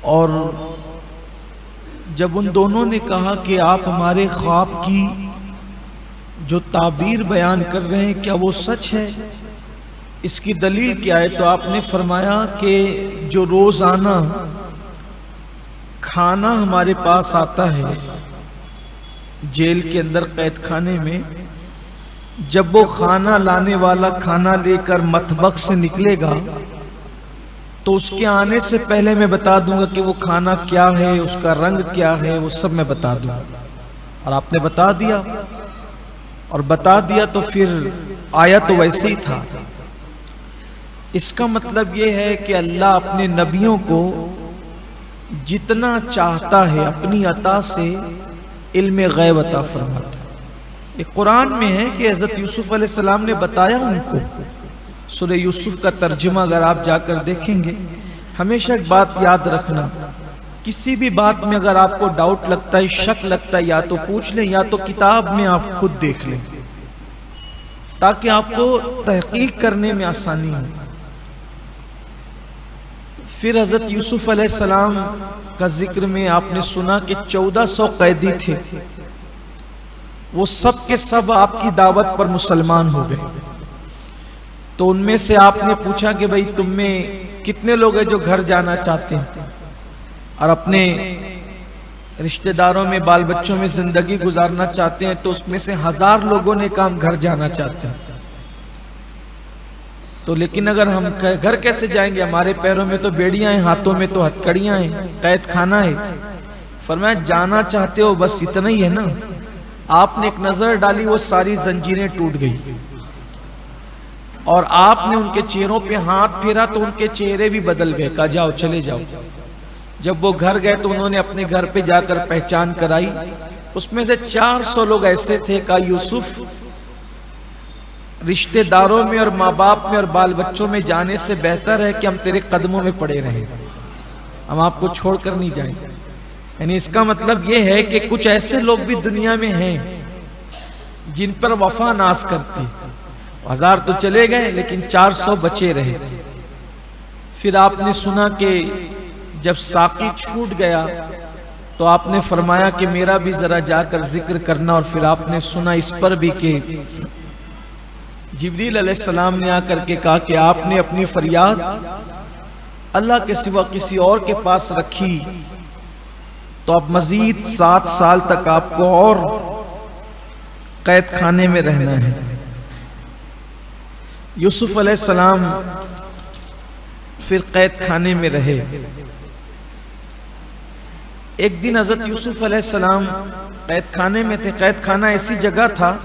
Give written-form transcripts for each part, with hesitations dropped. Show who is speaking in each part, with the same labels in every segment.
Speaker 1: اور جب ان دونوں نے کہا کہ آپ ہمارے خواب کی جو تعبیر بیان کر رہے ہیں کیا وہ سچ ہے، اس کی دلیل کیا ہے، تو آپ نے فرمایا کہ جو روزانہ کھانا ہمارے پاس آتا ہے جیل کے اندر قید خانے میں، جب وہ کھانا لانے والا کھانا لے کر مطبخ سے نکلے گا تو اس کے آنے سے پہلے میں بتا دوں گا کہ وہ کھانا کیا ہے، اس کا رنگ کیا ہے، وہ سب میں بتا دوں گا۔ اور آپ نے بتا دیا، اور بتا دیا تو پھر آیا تو ویسے ہی تھا۔ اس کا مطلب یہ ہے کہ اللہ اپنے نبیوں کو جتنا چاہتا ہے اپنی عطا سے علم غیب عطا فرماتا ہے۔ یہ قرآن میں ہے کہ حضرت یوسف علیہ السلام نے بتایا ان کو۔ سورہ یوسف کا ترجمہ اگر آپ جا کر دیکھیں گے، ہمیشہ ایک بات یاد رکھنا، کسی بھی بات میں اگر آپ کو ڈاؤٹ لگتا ہے، شک لگتا ہے، یا تو پوچھ لیں یا تو کتاب میں آپ خود دیکھ لیں تاکہ آپ کو تحقیق کرنے میں آسانی ہو۔ پھر حضرت یوسف علیہ السلام کا ذکر میں آپ نے سنا کہ 1400 قیدی تھے، وہ سب کے سب آپ کی دعوت پر مسلمان ہو گئے۔ تو ان میں سے آپ نے پوچھا کہ بھئی تم میں کتنے لوگ ہیں جو گھر جانا چاہتے ہیں اور اپنے رشتہ داروں میں، بال بچوں میں زندگی گزارنا چاہتے ہیں؟ تو اس میں سے 1000 لوگوں نے کہا ہم گھر جانا چاہتے ہیں۔ تو لیکن اگر ہم گھر کیسے جائیں گے، ہمارے پیروں میں تو بیڑیاں ہیں، ہاتھوں میں تو ہتکڑیاں ہیں، قید خانہ ہے۔ فرمایا جانا چاہتے ہو بس اتنا ہی ہے نا۔ آپ نے ایک نظر ڈالی، وہ ساری زنجیریں ٹوٹ گئی، اور آپ نے ان کے چہروں پہ ہاتھ پھیرا تو ان کے چہرے بھی بدل گئے، کہا جاؤ چلے جاؤ۔ جب وہ گھر گئے تو انہوں نے اپنے گھر پہ جا کر پہچان کرائی، اس میں سے 400 لوگ ایسے تھے، کہا یوسف رشتہ داروں میں اور ماں باپ میں اور بال بچوں میں جانے سے بہتر ہے کہ ہم تیرے قدموں میں پڑے رہیں، ہم آپ کو چھوڑ کر نہیں جائیں۔ یعنی اس کا مطلب یہ ہے کہ کچھ ایسے لوگ بھی دنیا میں ہیں جن پر وفا ناز کرتے، 1000 تو چلے گئے لیکن 400 بچے رہے۔ پھر آپ نے سنا کہ جب ساقی چھوٹ گیا تو آپ نے فرمایا کہ میرا بھی ذرا جا کر ذکر کرنا، اور پھر آپ نے سنا اس پر بھی کہ جبریل علیہ السلام نے آ کر کے کہا کہ آپ نے اپنی فریاد اللہ کے سوا کسی اور کے پاس رکھی تو اب مزید 7 سال تک آپ کو اور قید خانے میں رہنا ہے۔ یوسف علیہ السلام پھر قید خانے میں رہے۔ ایک دن حضرت یوسف علیہ السلام قید خانے میں تھے۔ قید خانہ ایسی جگہ تھا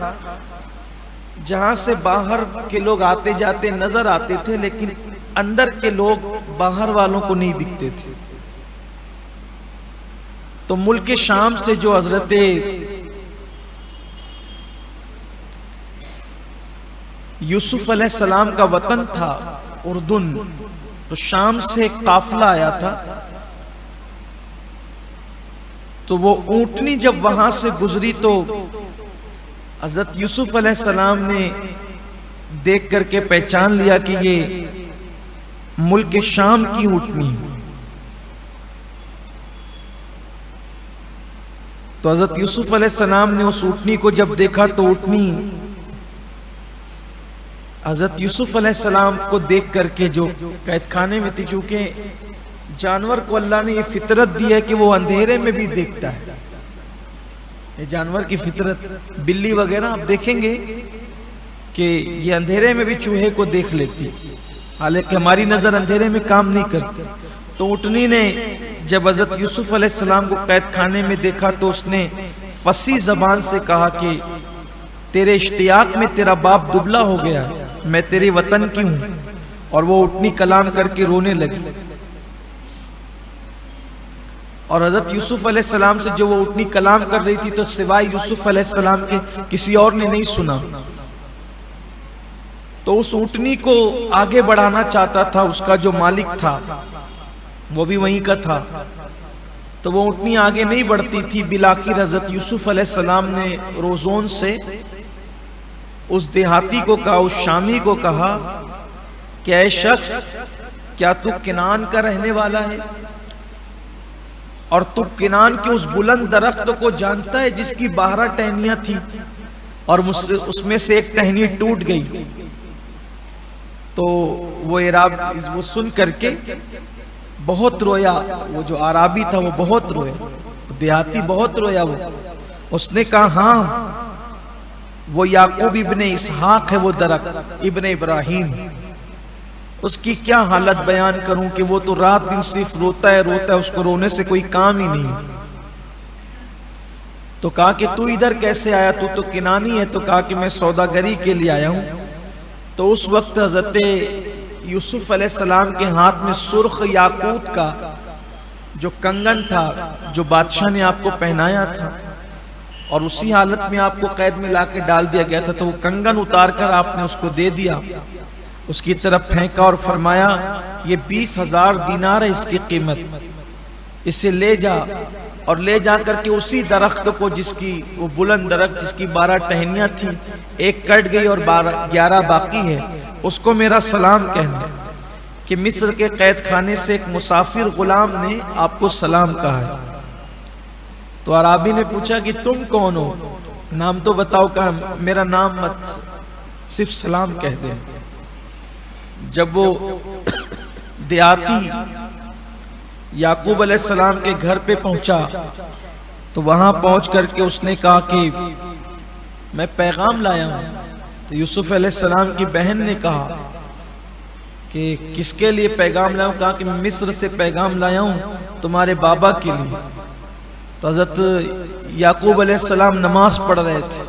Speaker 1: جہاں سے باہر کے لوگ آتے جاتے نظر آتے تھے، لیکن اندر کے لوگ باہر والوں کو نہیں دکھتے تھے۔ تو ملک شام سے جو حضرت یوسف علیہ السلام کا وطن تھا اردن، تو شام سے ایک قافلہ آیا تھا، تو وہ اونٹنی جب وہاں سے گزری تو حضرت یوسف علیہ السلام نے دیکھ کر کے پہچان لیا کہ یہ ملک شام کی اونٹنی ہے۔ تو حضرت یوسف علیہ السلام نے اس اونٹنی کو جب دیکھا تو اونٹنی حضرت یوسف علیہ السلام کو دیکھ کر کے جو قید خانے میں تھی، کیونکہ جانور کو اللہ نے یہ فطرت دی ہے کہ وہ اندھیرے میں بھی دیکھتا ہے، یہ جانور کی فطرت، بلی وغیرہ آپ دیکھیں گے کہ یہ اندھیرے میں بھی چوہے کو دیکھ لیتی، حالانکہ ہماری نظر اندھیرے میں کام نہیں کرتی۔ تو اونٹنی نے جب حضرت یوسف علیہ السلام کو قید خانے میں دیکھا تو اس نے فصیح زبان سے کہا کہ تیرے اشتیاق میں تیرا باپ دبلا ہو گیا، میں تیرے وطن کی ہوں۔ اور وہ اونٹنی کلام کر کے رونے لگی، اور حضرت یوسف علیہ السلام سے جو وہ اونٹنی کلام کر رہی تھی تو سوائے یوسف علیہ السلام کے کسی اور نے نہیں سنا۔ تو اس اونٹنی کو آگے بڑھانا چاہتا تھا، اس کا جو مالک تھا وہ بھی وہیں کا تھا، تو وہ اونٹنی آگے نہیں بڑھتی تھی۔ بالآخر حضرت یوسف علیہ السلام نے روزون سے اس دیہاتی کو کہا، اس شامی کو کہا کہ اے شخص، کیا تو کنعان کا رہنے والا ہے؟ اور تو کنان کے اس بلند درخت کو جانتا ہے جس کی 12 ٹہنیاں تھی اور اس میں سے ایک ٹہنی ٹوٹ گئی؟ تو وہ وہ سن کر کے بہت رویا، وہ جو عرابی تھا وہ بہت رویا، دیہاتی بہت رویا۔ اس نے کہا ہاں وہ یعقوب ابن اسحاق ہے، وہ درخت ابن ابراہیم، اس کی کیا حالت بیان کروں کہ وہ تو رات دن صرف روتا ہے، اس کو رونے سے کوئی کام ہی نہیں۔ تو کہا کہ تو ادھر کیسے آیا، تو کنانی ہے؟ تو کہا کہ میں سوداگری کے لیے آیا ہوں۔ تو اس وقت حضرت یوسف علیہ السلام کے ہاتھ میں سرخ یاقوت کا جو کنگن تھا، جو بادشاہ نے آپ کو پہنایا تھا، اور اسی حالت میں آپ کو قید میں لا کے ڈال دیا گیا تھا، تو وہ کنگن اتار کر آپ نے اس کو دے دیا، اس کی طرف پھینکا اور فرمایا یہ 20,000 دینار ہے اس کی قیمت، اسے لے جا، اور لے جا کر کے اسی درخت کو جس کی وہ بلند درخت جس کی 12 ٹہنیاں تھی، ایک کٹ گئی اور 11 باقی ہے، اس کو میرا سلام کہنا کہ مصر کے قید خانے سے ایک مسافر غلام نے آپ کو سلام کہا ہے۔ تو عرابی نے پوچھا کہ تم کون ہو، نام تو بتاؤ۔ کہا میرا نام مت، صرف سلام کہہ دیں۔ جب وہ دیہاتی یعقوب علیہ السلام کے گھر پہ پہنچا تو وہاں پہنچ کر کے اس نے کہا کہ میں پیغام لایا ہوں۔ تو یوسف علیہ السلام کی بہن نے کہا کہ کس کے لیے پیغام لایا ہوں؟ کہا کہ میں مصر سے پیغام لایا ہوں تمہارے بابا کے لیے۔ تو حضرت یعقوب علیہ السلام نماز پڑھ رہے تھے،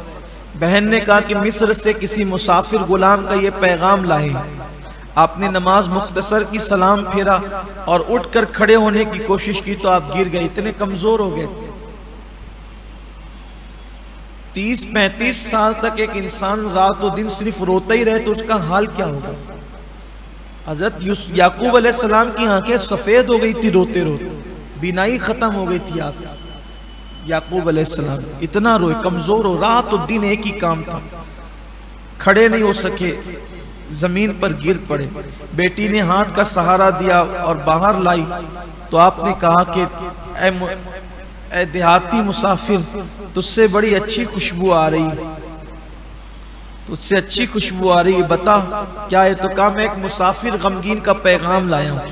Speaker 1: بہن نے کہا کہ مصر سے کسی مسافر غلام کا یہ پیغام لائے۔ آپ نے نماز مختصر کی، سلام پھیرا اور اٹھ کر کھڑے ہونے کی کوشش کی تو آپ گر گئے، اتنے کمزور ہو گئے تھے۔ 30-35 سال تک ایک انسان رات و دن صرف روتا ہی رہے تو اس کا حال کیا ہوگا؟ حضرت یعقوب علیہ السلام کی آنکھیں سفید ہو گئی تھی روتے روتے، بینائی ختم ہو گئی تھی۔ آپ یعقوب علیہ السلام اتنا روئے، کمزور ہو، رات و دن ایک ہی کام تھا، کھڑے نہیں ہو سکے، زمین پر گر پڑے۔ بیٹی نے ہاتھ کا سہارا دیا اور باہر لائی تو آپ نے کہا کہ اے دیہاتی مسافر، تجھ سے بڑی اچھی خوشبو آ رہی، تجھ سے اچھی خوشبو آ رہی، بتا کیا ہے؟ تو کہا میں ایک مسافر غمگین کا پیغام لایا ہوں۔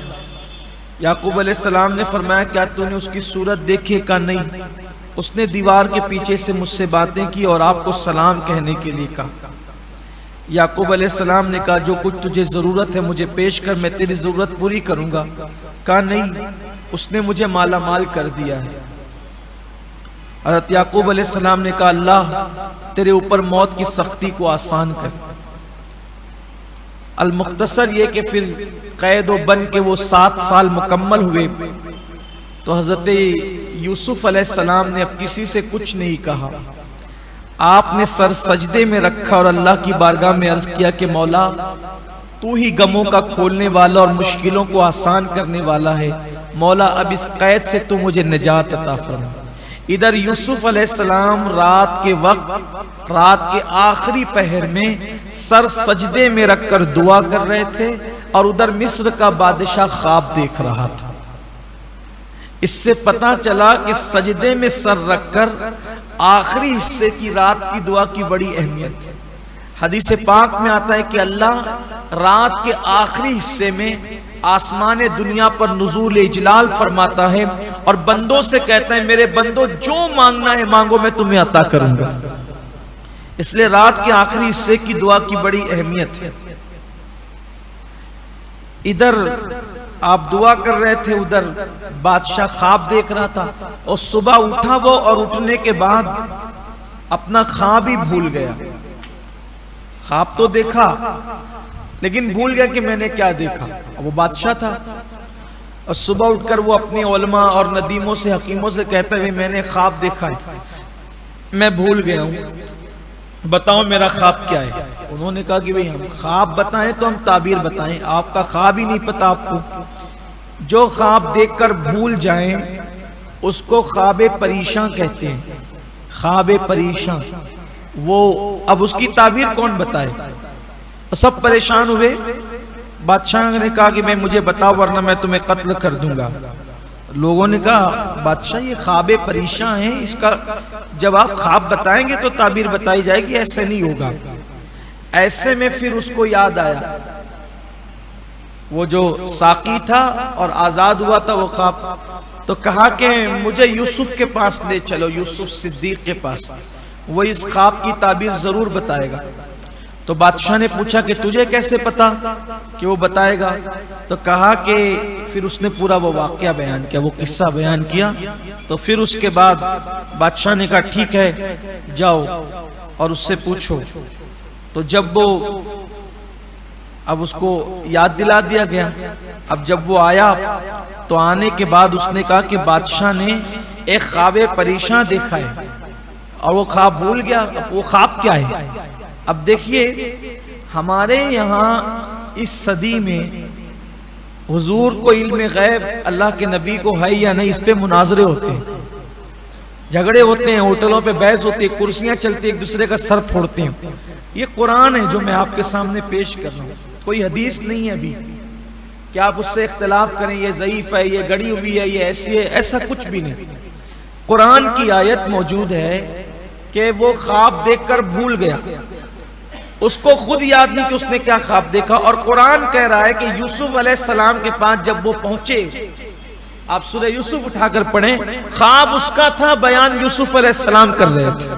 Speaker 1: یعقوب علیہ السلام نے فرمایا کیا تو نے اس کی صورت دیکھی؟ کہا نہیں۔ اس نے دیوار کے پیچھے سے مجھ سے باتیں کی اور آپ کو سلام کہنے کے لیے کہا۔ یعقوب علیہ السلام نے کہا جو کچھ تجھے ضرورت ہے مجھے پیش کر، میں تیری ضرورت پوری کروں گا۔ کہا نہیں، اس نے مجھے مالا مال کر دیا ہے۔ حضرت یعقوب علیہ السلام نے کہا اللہ تیرے اوپر موت کی سختی کو آسان کر۔ المختصر یہ کہ پھر قید و بند کے وہ 7 سال مکمل ہوئے تو حضرت یوسف علیہ السلام نے اب کسی سے کچھ نہیں کہا، آپ نے سر سجدے میں رکھا اور اللہ کی بارگاہ میں عرض کیا کہ مولا تو ہی غموں کا کھولنے والا اور مشکلوں کو آسان کرنے والا ہے، مولا اب اس قید سے تو مجھے نجات عطا فرما۔ ادھر یوسف علیہ السلام رات کے وقت، رات کے آخری پہر میں سر سجدے میں رکھ کر دعا کر رہے تھے اور ادھر مصر کا بادشاہ خواب دیکھ رہا تھا۔ اس سے پتہ چلا کہ سجدے میں سر رکھ کر آخری حصے کی رات کی دعا کی بڑی اہمیت ہے۔ حدیث پاک میں آتا ہے کہ اللہ رات کے آخری حصے میں آسمان دنیا پر نزول اجلال فرماتا ہے اور بندوں سے کہتا ہے میرے بندوں جو مانگنا ہے مانگو میں تمہیں عطا کروں گا۔ اس لیے رات کے آخری حصے کی دعا کی بڑی اہمیت ہے۔ ادھر آپ دعا کر رہے تھے، ادھر بادشاہ خواب دیکھ رہا تھا، اور صبح اٹھا وہ اور اٹھنے کے بعد اپنا خواب ہی بھول گیا۔ خواب تو دیکھا لیکن بھول گیا کہ میں نے کیا دیکھا۔ وہ بادشاہ تھا اور صبح اٹھ کر وہ اپنے علماء اور ندیموں سے، حکیموں سے کہتا ہے میں نے خواب دیکھا ہے، میں بھول گیا ہوں، بتاؤ میرا خواب کیا ہے۔ انہوں نے کہا کہ بھئی ہم خواب بتائیں تو ہم تعبیر بتائیں، آپ کا خواب ہی نہیں پتا آپ کو۔ جو خواب دیکھ کر بھول جائیں اس کو خواب پریشاں کہتے ہیں، خواب پریشاں۔ وہ اب اس کی تعبیر کون بتائے؟ سب پریشان ہوئے۔ بادشاہ نے کہا کہ میں مجھے بتاؤ ورنہ میں تمہیں قتل کر دوں گا۔ لوگوں نے کہا بادشاہ یہ خواب پریشاں ہیں، اس کا جب آپ خواب بتائیں گے تو تعبیر بتائی جائے گی، ایسے نہیں ہوگا۔ ایسے میں پھر اس کو یاد آیا وہ جو ساقی تھا اور آزاد ہوا تھا وہ خواب، تو کہا کہ مجھے یوسف کے پاس لے چلو، یوسف صدیق کے پاس، وہ اس خواب کی تعبیر ضرور بتائے گا۔ تو بادشاہ نے پوچھا کہ تجھے کیسے پتا کہ وہ بتائے گا؟ تو کہا کہ پھر اس نے پورا وہ واقعہ بیان کیا، وہ قصہ بیان کیا۔ تو پھر اس کے بعد بادشاہ نے کہا ٹھیک ہے جاؤ اور اس سے پوچھو۔ تو جب وہ اب اس کو یاد دلا دیا گیا، اب جب وہ آیا تو آنے کے بعد اس نے کہا کہ بادشاہ نے ایک خواب پریشاں دیکھا ہے اور وہ خواب بھول گیا۔ اب وہ خواب کیا ہے؟ اب دیکھیے ہمارے یہاں اس صدی میں حضور کو علم غیب اللہ کے نبی کو ہے یا نہیں، اس پہ مناظرے ہوتے ہیں، جھگڑے ہوتے ہیں، ہوٹلوں پہ بحث ہوتی ہے، کرسیاں چلتی ایک دوسرے کا سر پھوڑتے ہیں۔ یہ قرآن ہے جو میں آپ کے سامنے پیش کر رہا ہوں، کوئی حدیث نہیں ہے ابھی کہ آپ اس سے اختلاف کریں یہ ضعیف ہے، یہ گڑی ہوئی ہے، یہ ایسی ہے، ایسا کچھ بھی نہیں۔ قرآن کی آیت موجود ہے کہ وہ خواب دیکھ کر بھول گیا، اس کو خود یاد نہیں کہ اس نے کیا خواب دیکھا، اور قرآن کہہ رہا ہے کہ یوسف علیہ السلام کے پاس جب وہ پہنچے، آپ سورہ یوسف اٹھا کر پڑھیں، خواب اس کا تھا، بیان یوسف علیہ السلام کر رہے تھے۔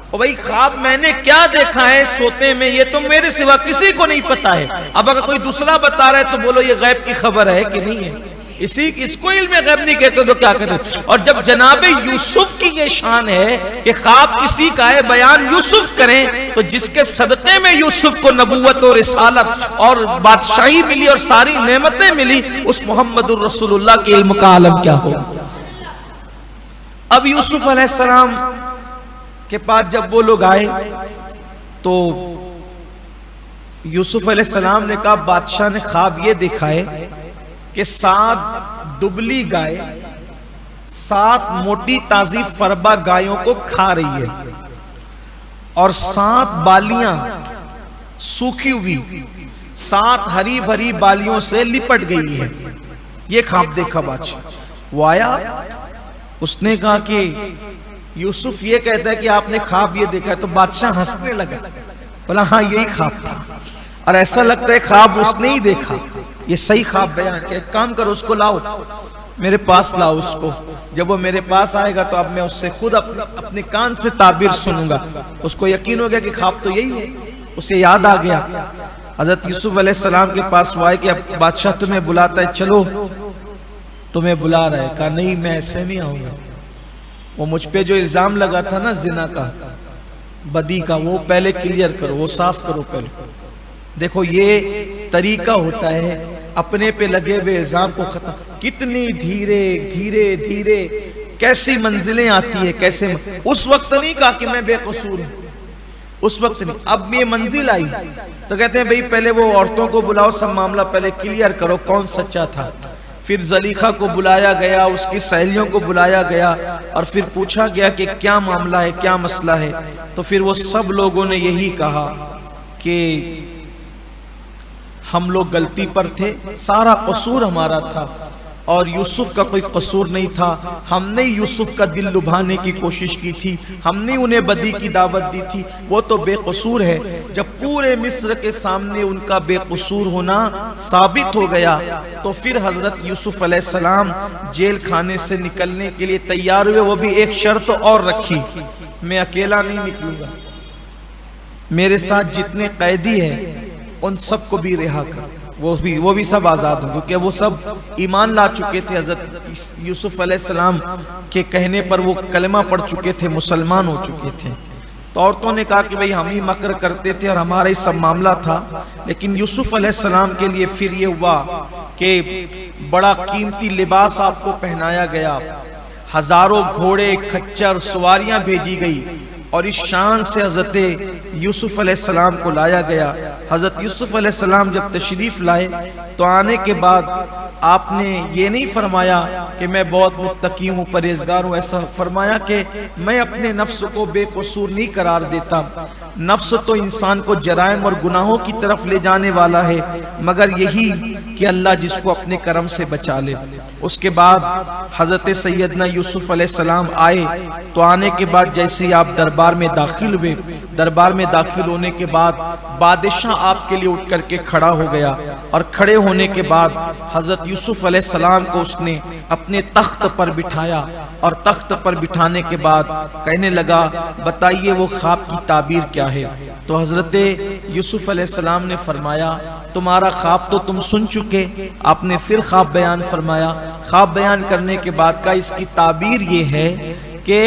Speaker 1: اور بھائی خواب میں نے کیا دیکھا ہے سوتے میں یہ تو میرے سوا کسی کو نہیں پتا ہے، اب اگر کوئی دوسرا بتا رہا ہے تو بولو یہ غیب کی خبر ہے کہ نہیں ہے، اس کو علم غیب نہیں کہتے تو کیا کریں۔ اور جب جناب یوسف کی یہ شان ہے کہ خواب کسی کا ہے بیان یوسف کریں، تو جس کے صدقے میں یوسف کو نبوت اور رسالت اور بادشاہی ملی اور ساری نعمتیں ملی، اس محمد الرسول اللہ کے علم کا عالم کیا ہو۔ اب یوسف علیہ السلام کے پاس جب وہ لوگ آئے تو یوسف علیہ السلام نے کہا بادشاہ نے خواب یہ دیکھا ہے کہ 7 دبلی گائے 7 موٹی تازی فربا گایوں کو کھا رہی ہے اور 7 بالیاں سوکھی ہوئی 7 ہری بھری بالیوں سے لپٹ گئی ہے۔ یہ خواب دیکھا بادشاہ۔ وہ آیا، اس نے کہا کہ یوسف یہ کہتا ہے کہ آپ نے خواب یہ دیکھا ہے، تو بادشاہ ہنسنے لگا، بولا ہاں یہی خواب تھا، اور ایسا لگتا ہے خواب اس نے ہی دیکھا، یہ صحیح خواب بیان ہے۔ ایک کام کرو، اس کو لاؤ میرے پاس، لاؤ اس کو، جب وہ میرے پاس آئے گا تو اب میں اس سے خود اپنے کان سے تعبیر سنوں گا۔ اس کو یقین ہو گیا کہ خواب تو یہی ہے، اسے یاد آ گیا۔ حضرت یوسف علیہ السلام کے پاس وہ آئے کہ اب بادشاہ تمہیں بلاتا ہے، چلو تمہیں بلا رہا ہے۔ کہا نہیں میں ایسے نہیں آؤں گا، وہ مجھ پہ جو الزام لگا تھا نا زنا کا، بدی کا، وہ پہلے کلیئر کرو، وہ صاف کرو پہلے۔ دیکھو یہ طریقہ ہوتا ہے اپنے پہ لگے ہوئے الزام کو ختم، کتنی دھیرے دھیرے دھیرے کیسی منزلیں آتی ہے، کیسے اس وقت نہیں کہا کہ میں بے قصور ہوں، اس وقت نہیں، اب یہ منزل آئی تو کہتے ہیں بھئی پہلے وہ عورتوں کو بلاؤ، سب معاملہ پہلے کلیئر کرو کون سچا تھا۔ پھر زلیخا کو بلایا گیا، اس کی سہیلیوں کو بلایا گیا اور پھر پوچھا گیا کہ کیا معاملہ ہے، کیا مسئلہ ہے، تو پھر وہ سب لوگوں نے یہی کہا کہ ہم لوگ غلطی پر تھے، سارا قصور ہمارا تھا اور یوسف کا کوئی قصور نہیں تھا، ہم نے یوسف کا دل لبھانے کی کوشش کی تھی، ہم نے انہیں بدی کی دعوت دی تھی، وہ تو بے قصور ہے۔ جب پورے مصر کے سامنے ان کا بے قصور ہونا ثابت ہو گیا تو پھر حضرت یوسف علیہ السلام جیل خانے سے نکلنے کے لیے تیار ہوئے، وہ بھی ایک شرط اور رکھی، میں اکیلا نہیں نکلوں گا، میرے ساتھ جتنے قیدی ہیں ان سب کو بھی رہا کر، وہ بھی سب آزاد ہوں، کیونکہ وہ سب ایمان لا چکے تھے، حضرت یوسف علیہ السلام کے کہنے پر وہ کلمہ پڑھ چکے تھے، مسلمان ہو چکے تھے۔ تو عورتوں نے کہا کہ بھئی ہم ہی مکر کرتے تھے اور ہمارا ہی سب معاملہ تھا، لیکن یوسف علیہ السلام کے لیے پھر یہ ہوا کہ بڑا قیمتی لباس آپ کو پہنایا گیا، ہزاروں گھوڑے کھچر سواریاں بھیجی گئی، اور اس شان سے حضرت یوسف علیہ السلام کو لایا گیا۔ حضرت یوسف علیہ السلام جب تشریف لائے تو آنے کے بعد آپ نے یہ نہیں فرمایا کہ میں بہت متقی ہوں، پرہیزگار ہوں، ایسا فرمایا کہ میں اپنے نفس کو بے قصور نہیں قرار دیتا۔ نفس تو انسان کو جرائم اور گناہوں کی طرف لے جانے والا ہے، مگر یہی کہ اللہ جس کو اپنے کرم سے بچا لے۔ اس کے بعد حضرت سیدنا یوسف علیہ السلام آئے تو آنے کے بعد جیسے ہی آپ دربار میں داخل ہوئے، دربار میں داخل ہونے کے بعد بادشاہ آپ کے لیے اٹھ کر کے کھڑا ہو گیا، اور کھڑے ہونے کے بعد حضرت یوسف علیہ السلام کو اس نے اپنے تخت پر بٹھایا، اور تخت پر بٹھانے کے بعد کہنے لگا بتائیے وہ خواب کی تعبیر کیا ہے؟ تو حضرت یوسف علیہ السلام نے فرمایا تمہارا خواب تو تم سن چکے۔ آپ نے پھر خواب بیان فرمایا۔ خواب بیان کرنے کے بعد کا اس کی تعبیر یہ ہے کہ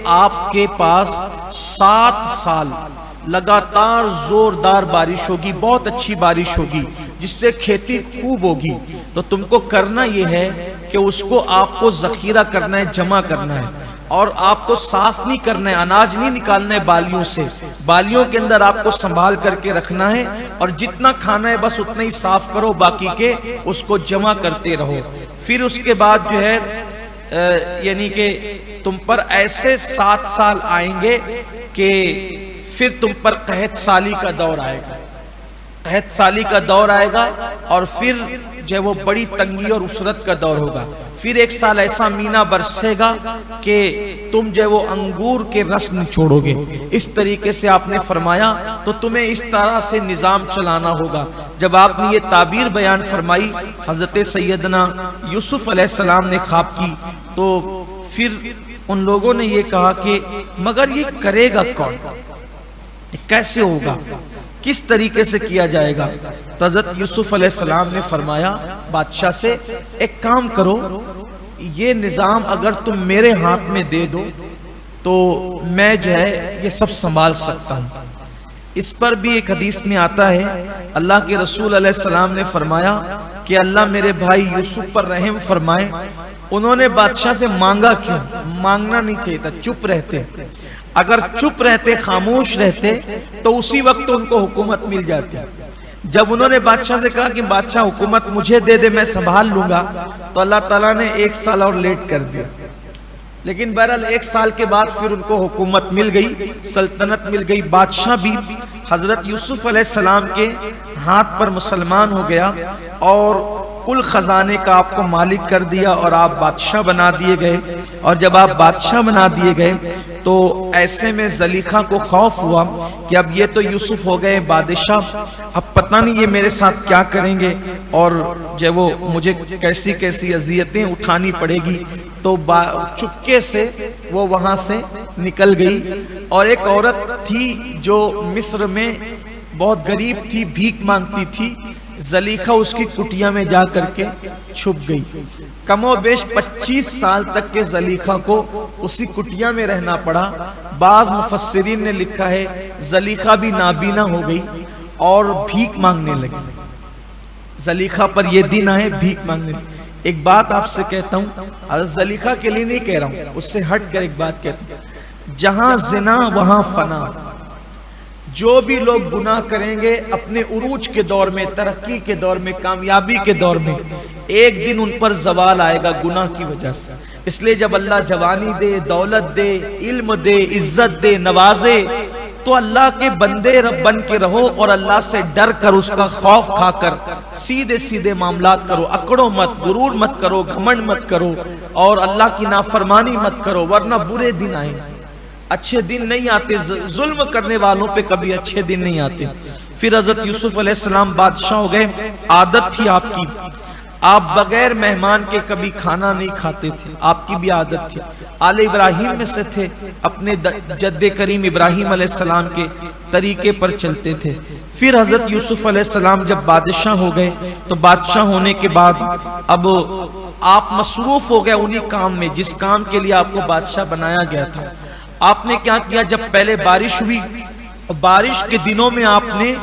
Speaker 1: آپ کے پاس 7 سال لگاتار زوردار بارش ہوگی، بہت اچھی بارش ہوگی، جس سے کھیتی خوب ہوگی۔ تو تم کو کرنا یہ ہے کہ اس کو آپ کو ذخیرہ کرنا ہے، جمع کرنا ہے، اور آپ کو صاف نہیں کرنا ہے، اناج نہیں نکالنا ہے بالیوں سے، بالیوں کے اندر آپ کو سنبھال کر کے رکھنا ہے، اور جتنا کھانا ہے بس اتنا ہی صاف کرو، باقی کے اس کو جمع کرتے رہو۔ پھر اس کے بعد جو ہے یعنی کہ تم پر ایسے 7 سال آئیں گے کہ پھر تم پر قحط سالی کا دور آئے گا، قحط سالی کا دور آئے گا، اور پھر جو ہے وہ بڑی تنگی اور اسرت کا دور ہوگا۔ پھر 1 سال ایسا مینا برسے گا کہ تم جو ہے وہ انگور کے رس نچوڑو گے۔ اس طریقے سے آپ نے فرمایا تو تمہیں اس طرح سے نظام چلانا ہوگا۔ جب آپ نے یہ تعبیر بیان فرمائی، حضرت سیدنا یوسف علیہ السلام نے خواب کی، تو پھر ان لوگوں نے یہ کہا کہ مگر یہ کرے گا کون، کیسے ہوگا، کس طریقے سے کیا جائے گا؟ تو حضرت یوسف علیہ السلام نے فرمایا بادشاہ سے ایک کام کرو، یہ نظام اگر تم میرے ہاتھ میں دے دو تو میں جو ہے یہ سب سنبھال سکتا ہوں۔ اس پر بھی ایک حدیث میں آتا ہے، اللہ کے رسول علیہ السلام نے فرمایا کہ اللہ میرے بھائی یوسف پر رحم فرمائے، انہوں نے بادشاہ سے مانگا کیوں؟ مانگنا نہیں چاہیے تھا، چپ رہتے۔ اگر چپ رہتے، خاموش رہتے تو اسی وقت ان کو حکومت مل جاتی۔ جب انہوں نے بادشاہ سے کہا کہ بادشاہ حکومت مجھے دے دے، میں سنبھال لوں گا، تو اللہ تعالیٰ نے 1 سال اور لیٹ کر دیا۔ لیکن بہرحال 1 سال کے بعد پھر ان کو حکومت مل گئی، سلطنت مل گئی۔ بادشاہ بھی حضرت یوسف علیہ السلام کے ہاتھ پر مسلمان ہو گیا، اور کل خزانے کا آپ کو مالک کر دیا، اور آپ بادشاہ بنا دیے گئے۔ اور جب آپ بادشاہ بنا دیے گئے تو ایسے میں زلیخا کو خوف ہوا کہ اب یہ تو یوسف ہو گئے بادشاہ، اب پتہ نہیں یہ میرے ساتھ کیا کریں گے، اور جو وہ مجھے کیسی کیسی اذیتیں اٹھانی پڑے گی۔ تو چپکے سے وہ وہاں سے نکل گئی، اور ایک عورت تھی جو مصر میں بہت غریب تھی، بھیک مانگتی تھی، زلیخا اس کی کٹیا میں جا کر کے چھپ گئی۔ کم و بیش 25 سال تک کے زلیخا کو اسی کٹیا میں رہنا پڑا۔ بعض مفسرین نے لکھا ہے زلیخا بھی نابینا ہو گئی اور بھیک مانگنے لگی۔ زلیخا پر یہ دن آئے بھیک مانگنے لگی۔ ایک بات آپ سے کہتا ہوں، حضرت زلیخا کے لیے نہیں کہہ رہا ہوں، اس سے ہٹ کر ایک بات کہتا ہوں، جہاں زنا وہاں فنا۔ جو بھی لوگ گناہ کریں گے اپنے عروج کے دور میں، ترقی کے دور میں، کامیابی کے دور میں، ایک دن ان پر زوال آئے گا گناہ کی وجہ سے۔ اس لیے جب اللہ جوانی دے، دولت دے، علم دے، عزت دے، نوازے، تو اللہ کے بندے بن کے رہو، اور اللہ سے ڈر کر، اس کا خوف کھا کر سیدھے سیدھے معاملات کرو، اکڑو مت، غرور مت کرو، گھمنڈ مت کرو، اور اللہ کی نافرمانی مت کرو، ورنہ برے دن آئیں، اچھے دن نہیں آتے۔ ظلم کرنے والوں پہ کبھی اچھے دن نہیں آتے۔ پھر حضرت یوسف علیہ السلام بادشاہ ہو گئے۔ عادت تھی آپ کی، آپ بغیر مہمان کے کبھی کھانا نہیں کھاتے تھے، آپ کی بھی عادت تھی۔ آل ابراہیم میں سے تھے، اپنے جد کریم ابراہیم علیہ السلام کے طریقے پر چلتے تھے۔ پھر حضرت یوسف علیہ السلام جب بادشاہ ہو گئے تو بادشاہ ہونے کے بعد اب آپ مصروف ہو گئے انہی کام میں جس کام کے لیے آپ کو بادشاہ بنایا گیا تھا۔ آپ نے کیا کیا؟ جب پہلے بارش ہوئی، بارش کے دنوں میں آپ نے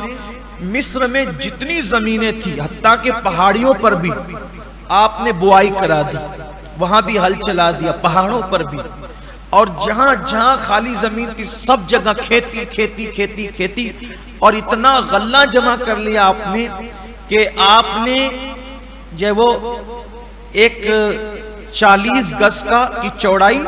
Speaker 1: مصر میں جتنی زمینیں تھی، حتیٰ کہ پہاڑیوں پر بھی آپ نے بوائی کرا دی، وہاں بھی ہل چلا دیا، پہاڑوں پر بھی۔ اور جہاں جہاں خالی زمین تھی سب جگہ کھیتی کھیتی کھیتی کھیتی، اور اتنا غلہ جمع کر لیا آپ نے کہ آپ نے جو وہ ایک 40 گز کی چوڑائی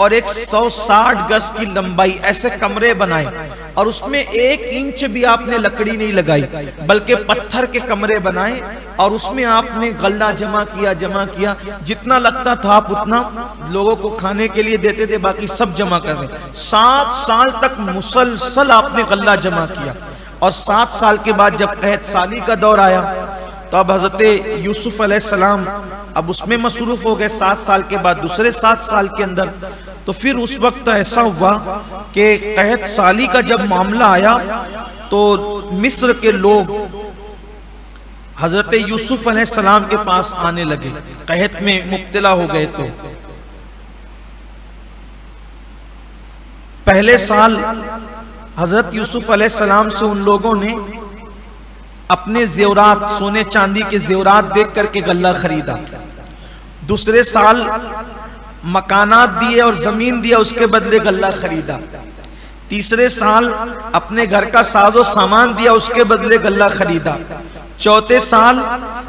Speaker 1: اور 160 گز کی لمبائی ایسے کمرے بنائے، اور اس میں 1 انچ بھی آپ نے لکڑی نہیں لگائی بلکہ پتھر کے کمرے بنائے، اور اس میں آپ نے غلہ جمع کیا جتنا لگتا تھا آپ اتنا لوگوں کو کھانے کے لیے دیتے تھے، باقی سب جمع کر دیں۔ 7 سال تک مسلسل آپ نے غلہ جمع کیا، اور 7 سال کے بعد جب قحط سالی کا دور آیا تو اب حضرت یوسف علیہ السلام اب اس میں مصروف ہو گئے 7 سال کے بعد دوسرے 7 سال کے اندر۔ تو پھر اس وقت ایسا ہوا کہ قحط سالی کا جب معاملہ آیا تو مصر کے لوگ حضرت یوسف علیہ السلام کے پاس آنے لگے، قحط میں مبتلا ہو گئے۔ تو پہلے سال حضرت یوسف علیہ السلام سے ان لوگوں نے اپنے زیورات، سونے چاندی کے زیورات دیکھ کر کے غلہ خریدا۔ دوسرے سال مکانات دیے اور زمین دیا، اس کے بدلے غلہ خریدا۔ تیسرے سال اپنے گھر کا ساز و سامان دیا، اس کے بدلے غلہ خریدا۔ چوتھے سال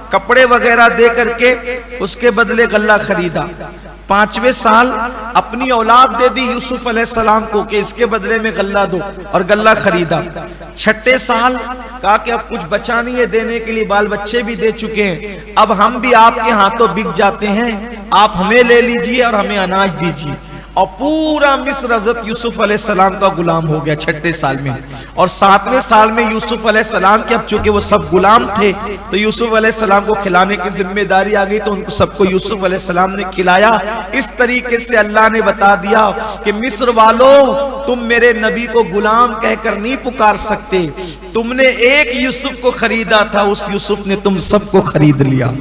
Speaker 1: کپڑے وغیرہ دے کر کے اس کے بدلے غلہ خریدا۔ 5ویں سال اپنی اولاد دے دی یوسف علیہ السلام کو کہ اس کے بدلے میں غلہ دو، اور غلہ خریدا۔ 6 سال کہا کہ اب کچھ بچا نہیں ہے دینے کے لیے، بال بچے بھی دے چکے ہیں، اب ہم بھی آپ کے ہاتھوں بک جاتے ہیں، آپ ہمیں لے لیجئے اور ہمیں اناج دیجئے۔ اور پورا مصر حضرت یوسف علیہ السلام کا غلام ہو گیا 6 سال میں۔ اور 7ویں سال میں یوسف علیہ السلام کے اب چونکہ وہ سب غلام تھے تو یوسف علیہ السلام کو کھلانے کی ذمہ داری آ گئی، تو ان کو سب کو یوسف علیہ السلام نے کھلایا۔ اس طریقے سے اللہ نے بتا دیا کہ مصر والوں، تم میرے نبی کو غلام کہہ کر نہیں پکار سکتے، تم نے ایک یوسف کو خریدا تھا، اس یوسف نے تم سب کو خرید لیا۔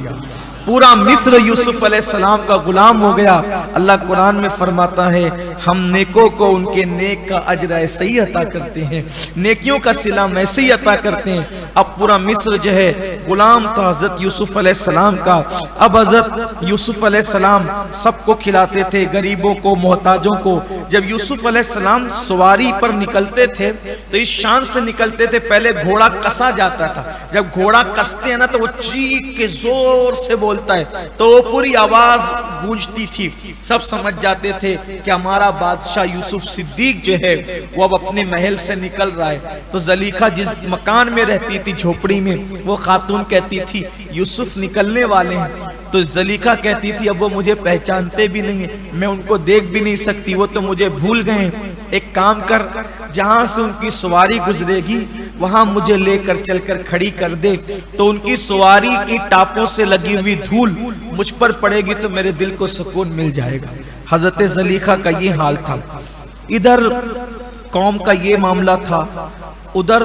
Speaker 1: پورا مصر یوسف علیہ السلام کا غلام ہو گیا۔ اللہ قرآن میں فرماتا ہے ہم نیکوں کو ان کے نیک کا اجر ایسے ہی عطا کرتے ہیں، نیکیوں کا صلہ ایسے ہی عطا کرتے ہیں۔ اب پورا مصر جو ہے غلام تھا حضرت یوسف علیہ السلام کا۔ اب حضرت یوسف علیہ السلام سب کو کھلاتے تھے، غریبوں کو، محتاجوں کو۔ جب یوسف علیہ السلام سواری پر نکلتے تھے تو اس شان سے نکلتے تھے، پہلے گھوڑا کسا جاتا تھا، جب گھوڑا کستے ہیں نا تو وہ چیخ کے زور سے بولتا ہے تو وہ پوری آواز گونجتی تھی، سب سمجھ جاتے تھے کہ ہمارا بادشاہ یوسف صدیق جو ہے وہ اب اپنے محل سے نکل رہا ہے۔ تو زلیخا جس مکان میں رہتی تھی جھوپڑی میں، وہ خاتون کہتی تھی یوسف نکلنے والے ہیں، تو زلیخا کہتی تھی اب وہ مجھے پہچانتے بھی نہیں ہیں، میں ان کو دیکھ بھی نہیں سکتی، وہ تو مجھے بھول گئے ہیں، ایک کام کر، جہاں سے ان کی سواری گزرے گی وہاں مجھے لے کر چل کر کھڑی کر دے، تو ان کی سواری کی ٹاپوں سے لگی ہوئی دھول مجھ پر پڑے گی تو میرے دل کو سکون مل جائے گا۔ حضرت زلیخا کا یہ حال تھا، ادھر قوم کا یہ معاملہ تھا، ادھر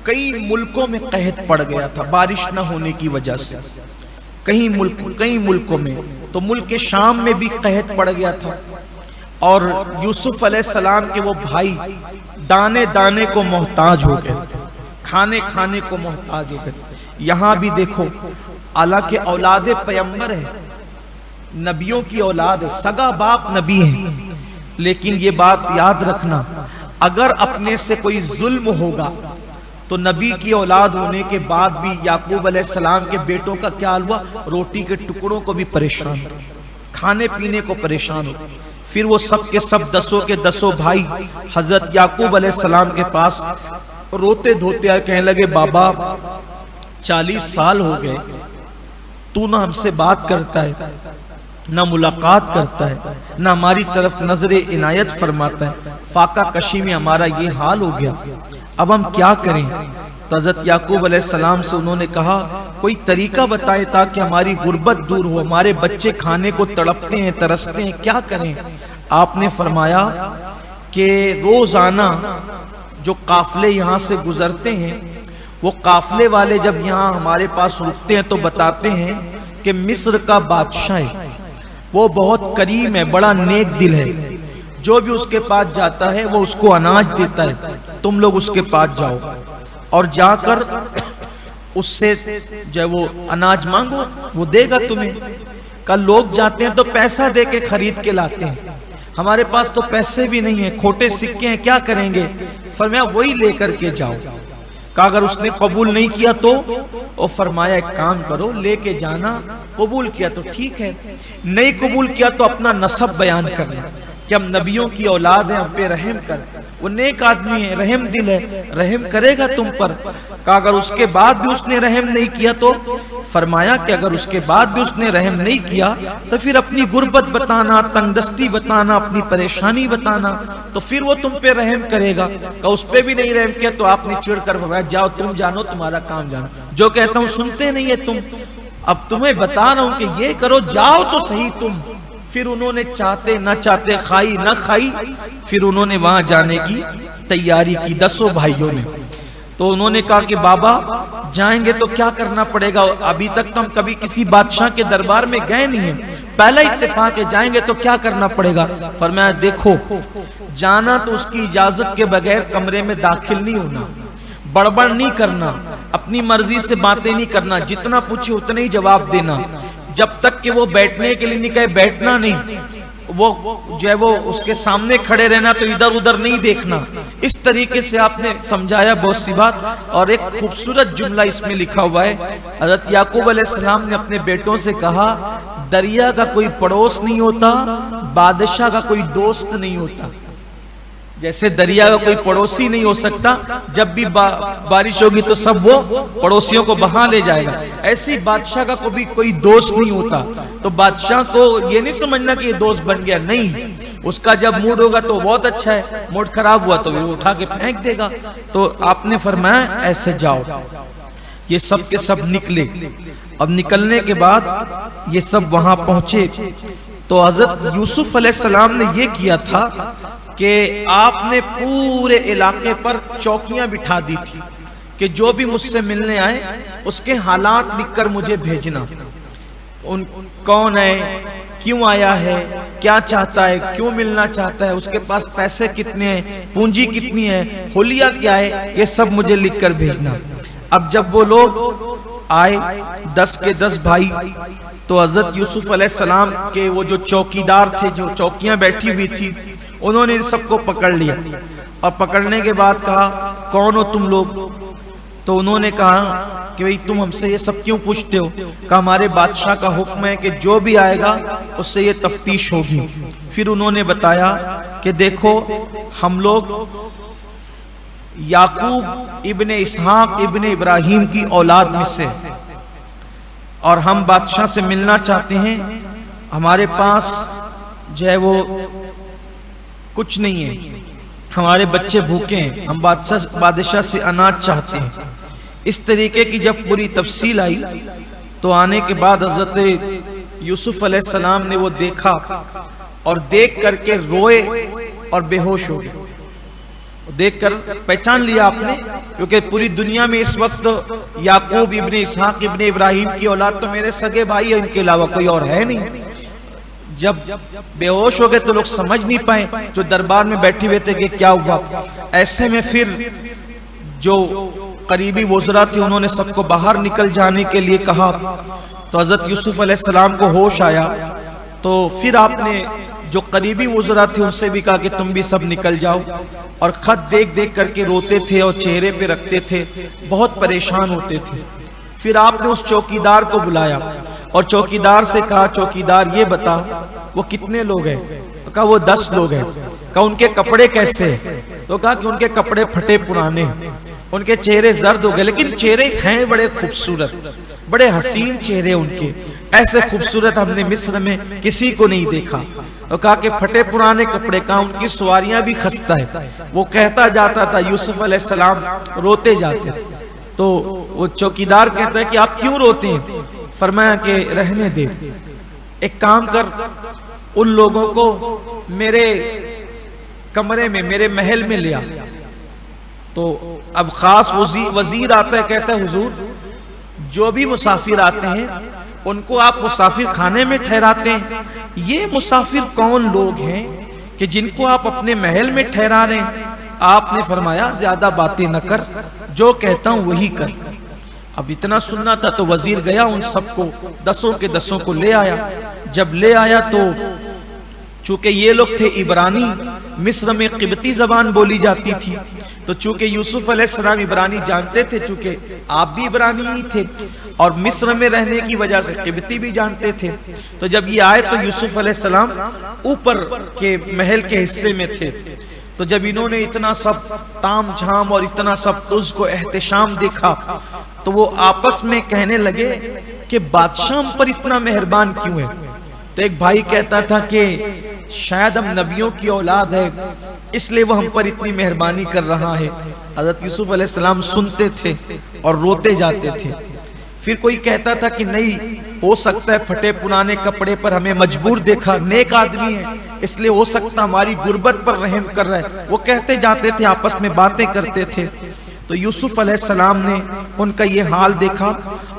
Speaker 1: کئی ملکوں میں قحط پڑ گیا تھا بارش نہ ہونے کی وجہ سے، کئی ملکوں میں، تو ملک شام میں بھی قحط پڑ گیا تھا، اور یوسف علیہ السلام کے وہ بھائی دانے دانے کو محتاج ہو گئے، کھانے کو محتاج ہو گئے۔ یہاں بھی دیکھو حالانکہ اولاد پیغمبر ہے، نبیوں کی اولاد ہے، سگا باپ نبی ہے، لیکن یہ بات یاد رکھنا اگر اپنے سے کوئی ظلم ہوگا تو نبی کی اولاد ہونے کے بعد بھی یعقوب علیہ السلام کے بیٹوں کا کیا حال ہوا، روٹی کے ٹکڑوں کو بھی پریشان ہو، کھانے پینے کو پریشان ہو۔ پھر وہ سب کے سب 10 کے 10 بھائی حضرت یعقوب علیہ السلام کے پاس روتے دھوتے آئے، کہنے لگے بابا 40 سال ہو گئے، تو نہ ہم سے بات کرتا ہے، نہ ملاقات کرتا ہے، نہ ہماری طرف نظر عنایت فرماتا ہے، فاقہ کشی میں ہمارا یہ حال ہو گیا، اب ہم کیا کریں؟ تو حضرت یعقوب علیہ السلام سے انہوں نے کہا کوئی طریقہ بتائے تاکہ ہماری غربت دور ہو، ہمارے بچے کھانے کو تڑپتے ہیں، ترستے ہیں، کیا کریں؟ آپ نے فرمایا کہ روزانہ جو قافلے یہاں سے گزرتے ہیں، وہ قافلے والے جب یہاں ہمارے پاس رکتے ہیں تو بتاتے ہیں کہ مصر کا بادشاہ ہے، وہ بہت کریم ہے، بڑا نیک دل ہے، جو بھی اس کے پاس جاتا ہے وہ اس کو اناج دیتا ہے، تم لوگ اس کے پاس جاؤ اور جا کر اس سے جو وہ اناج مانگو، وہ دے گا تمہیں۔ کل لوگ جاتے ہیں تو پیسہ دے کے خرید کے لاتے ہیں، ہمارے پاس تو پیسے بھی نہیں ہیں، کھوٹے سکے ہیں، کیا کریں گے؟ فرمایا وہی لے کر کے جاؤ۔ کہا اگر اس نے قبول نہیں کیا تو؟ اور فرمایا ایک کام کرو، لے کے جانا، قبول کیا تو ٹھیک ہے، نہیں قبول کیا تو اپنا نسب بیان کرنا کہ ہم نبیوں کی اولاد ہیں، ہم پہ رحم کر۔ وہ نیک آدمی ہے، رحم دل ہے، رحم کرے گا تم پر۔ کہا اگر اس کے بعد بھی اس نے رحم نہیں کیا تو؟ فرمایا کہ اگر اس کے بعد بھی اس نے رحم نہیں کیا تو پھر اپنی غربت بتانا، تنگ دستی بتانا، اپنی پریشانی بتانا، تو پھر وہ تم پہ رحم کرے گا۔ کہ اس پہ بھی نہیں رحم کیا تو آپ نے چڑھ کر فرمایا جاؤ تم جانو، تمہارا کام جانو، جو کہتا ہوں سنتے نہیں ہے تم، اب تمہیں بتا رہا ہوں کہ یہ کرو، جاؤ تو صحیح تم۔ پھر انہوں نے چاہتے نہ چاہتے، کھائی نہ کھائی، پھر انہوں نے وہاں جانے کی تیاری کی 10 بھائیوں نے۔ تو انہوں نے کہا کہ بابا جائیں گے تو کیا کرنا پڑے گا؟ ابھی تک تو ہم کبھی کسی بادشاہ کے دربار میں گئے نہیں ہیں، پہلا اتفاق ہے، جائیں گے تو کیا کرنا پڑے گا؟ فرمایا دیکھو، جانا تو اس کی اجازت کے بغیر کمرے میں داخل نہیں ہونا، بڑبڑ نہیں کرنا، اپنی مرضی سے باتیں نہیں کرنا، جتنا پوچھے اتنا ہی جواب دینا، جب تک کہ وہ بیٹھنے کے لیے نہیں کہے بیٹھنا نہیں، وہ جو ہے وہ اس کے سامنے کھڑے رہنا، تو ادھر ادھر نہیں دیکھنا۔ اس طریقے سے آپ نے سمجھایا بہت سی بات۔ اور ایک خوبصورت جملہ اس میں لکھا ہوا ہے، حضرت یعقوب علیہ السلام نے اپنے بیٹوں سے کہا دریا کا کوئی پڑوس نہیں ہوتا، بادشاہ کا کوئی دوست نہیں ہوتا۔ جیسے دریا کا کوئی پڑوسی نہیں ہو سکتا، جب بھی بارش ہوگی تو سب وہ پڑوسیوں کو بہا لے جائے گا، ایسی بادشاہ کا کوئی دوست نہیں ہوتا۔ تو بادشاہ کو یہ نہیں سمجھنا کہ یہ دوست بن گیا، نہیں، اس کا جب موڈ ہوگا تو بہت اچھا ہے، موڈ خراب ہوا تو وہ اٹھا کے پھینک دے گا۔ تو آپ نے فرمایا ایسے جاؤ۔ یہ سب کے سب نکلے۔ اب نکلنے کے بعد یہ سب وہاں پہنچے تو حضرت یوسف علیہ السلام نے یہ کیا تھا کہ آپ نے پورے علاقے پر چوکیاں بٹھا دی تھی کہ جو بھی مجھ سے ملنے آئے اس کے حالات لکھ کر مجھے بھیجنا، کون ہے، کیوں آیا ہے، کیا چاہتا ہے، کیوں ملنا چاہتا ہے، اس کے پاس پیسے کتنے ہیں، پونجی کتنی ہے، حلیہ کیا ہے، یہ سب مجھے لکھ کر بھیجنا۔ اب جب وہ لوگ آئے 10 کے 10 بھائی، تو حضرت یوسف علیہ السلام کے وہ جو چوکیدار تھے، جو چوکیاں بیٹھی ہوئی تھی، انہوں نے ان سب کو پکڑ لیا، اور پکڑنے کے بعد کہا کون ہو تم لوگ؟ تو انہوں نے کہا کہ بھئی تم ہم سے یہ سب کیوں پوچھتے ہو؟ کہا ہمارے بادشاہ کا حکم ہے کہ جو بھی آئے گا اس سے یہ تفتیش ہوگی۔ پھر انہوں نے بتایا کہ دیکھو ہم لوگ یعقوب ابن اسحاق ابن ابراہیم کی اولاد میں سے، اور ہم بادشاہ سے ملنا چاہتے ہیں، ہمارے پاس جو ہے وہ کچھ نہیں ہے، ہمارے بچے بھوکے ہیں، ہم بادشاہ سے اناج چاہتے ہیں۔ اس طریقے کی جب پوری تفصیل آئی تو آنے کے بعد حضرت یوسف علیہ السلام نے وہ دیکھا، اور دیکھ کر کے روئے اور بے ہوش ہو گئے۔ دیکھ کر پہچان لیا آپ نے، کیونکہ پوری دنیا میں اس وقت یعقوب ابن اسحاق ابن ابراہیم کی اولاد تو میرے سگے بھائی ہیں، ان کے علاوہ کوئی اور ہے نہیں۔ جب بے ہوش ہو گئے تو لوگ سمجھ نہیں پائے، جو دربار میں بیٹھے ہوئے تھے کہ کیا ہوا۔ ایسے میں پھر جو قریبی وزراء تھے انہوں نے سب کو باہر نکل جانے کے لیے کہا، تو حضرت یوسف علیہ السلام کو ہوش آیا، تو پھر آپ نے جو قریبی وزراء تھے ان سے بھی کہا کہ تم بھی سب نکل جاؤ، اور خط دیکھ دیکھ کر کے روتے تھے اور چہرے پہ رکھتے تھے، بہت پریشان ہوتے تھے۔ پھر آپ نے اس چوکیدار کو بلایا اور چوکیدار سے کہا چوکیدار یہ بتا وہ کتنے لوگ ہیں؟ کہا وہ 10 لوگ ہیں۔ کہا ان کے کپڑے کیسے ہیں؟ تو کہا کہ ان کے کپڑے پھٹے پرانے، ان کے چہرے زرد ہو گئے، لیکن چہرے ہیں بڑے خوبصورت، بڑے حسین چہرے ان کے، ایسے خوبصورت ہم نے مصر میں کسی کو نہیں دیکھا۔ تو کہا کہ پھٹے پرانے کپڑے، کہا ان کی سواریاں بھی خستہ ہے۔ وہ کہتا جاتا تھا، یوسف علیہ السلام روتے جاتے۔ تو وہ چوکیدار کہتا ہے کہ آپ کیوں روتے ہیں؟ فرمایا کہ رہنے دے، ایک کام کر، ان لوگوں کو میرے کمرے میں، میرے محل میں لیا۔ تو اب خاص وزیر آتا ہے، کہتا ہے حضور جو بھی مسافر آتے ہیں ان کو آپ مسافر خانے میں ٹھہراتے ہیں، یہ مسافر کون لوگ ہیں کہ جن کو آپ اپنے محل میں ٹھہرا رہے ہیں؟ آپ نے فرمایا زیادہ باتیں نہ کر، جو کہتا ہوں وہی کر۔ اب اتنا سننا تھا تو وزیر گیا، ان سب کو 10 کے 10 کو لے آیا۔ جب لے آیا تو چونکہ یہ لوگ تھے عبرانی، مصر میں قبطی زبان بولی جاتی تھی، تو چونکہ یوسف علیہ السلام عبرانی جانتے تھے، چونکہ آپ بھی عبرانی ہی تھے اور مصر میں رہنے کی وجہ سے قبطی بھی جانتے تھے، تو جب یہ آئے تو یوسف علیہ السلام اوپر کے محل کے حصے میں تھے، تو جب انہوں نے اتنا سب تام جھام اور اتنا سب تجھ کو احتشام دیکھا تو وہ آپس میں کہنے لگے کہ بادشاہ ہم پر اتنا مہربان کیوں ہے؟ تو ایک بھائی کہتا تھا کہ شاید ہم نبیوں کی اولاد ہے اس لیے وہ ہم پر اتنی مہربانی کر رہا ہے۔ حضرت یوسف علیہ السلام سنتے تھے اور روتے جاتے تھے۔ پھر کوئی کہتا تھا کہ نہیں، ہو سکتا ہے پھٹے پرانے کپڑے پر ہمیں مجبور دیکھا، نیک آدمی ہے اس لیے ہو سکتا ہماری غربت پر رحم کر رہا ہے۔ وہ کہتے جاتے تھے، آپس میں باتیں کرتے تھے۔ تو یوسف علیہ السلام نے ان کا یہ حال دیکھا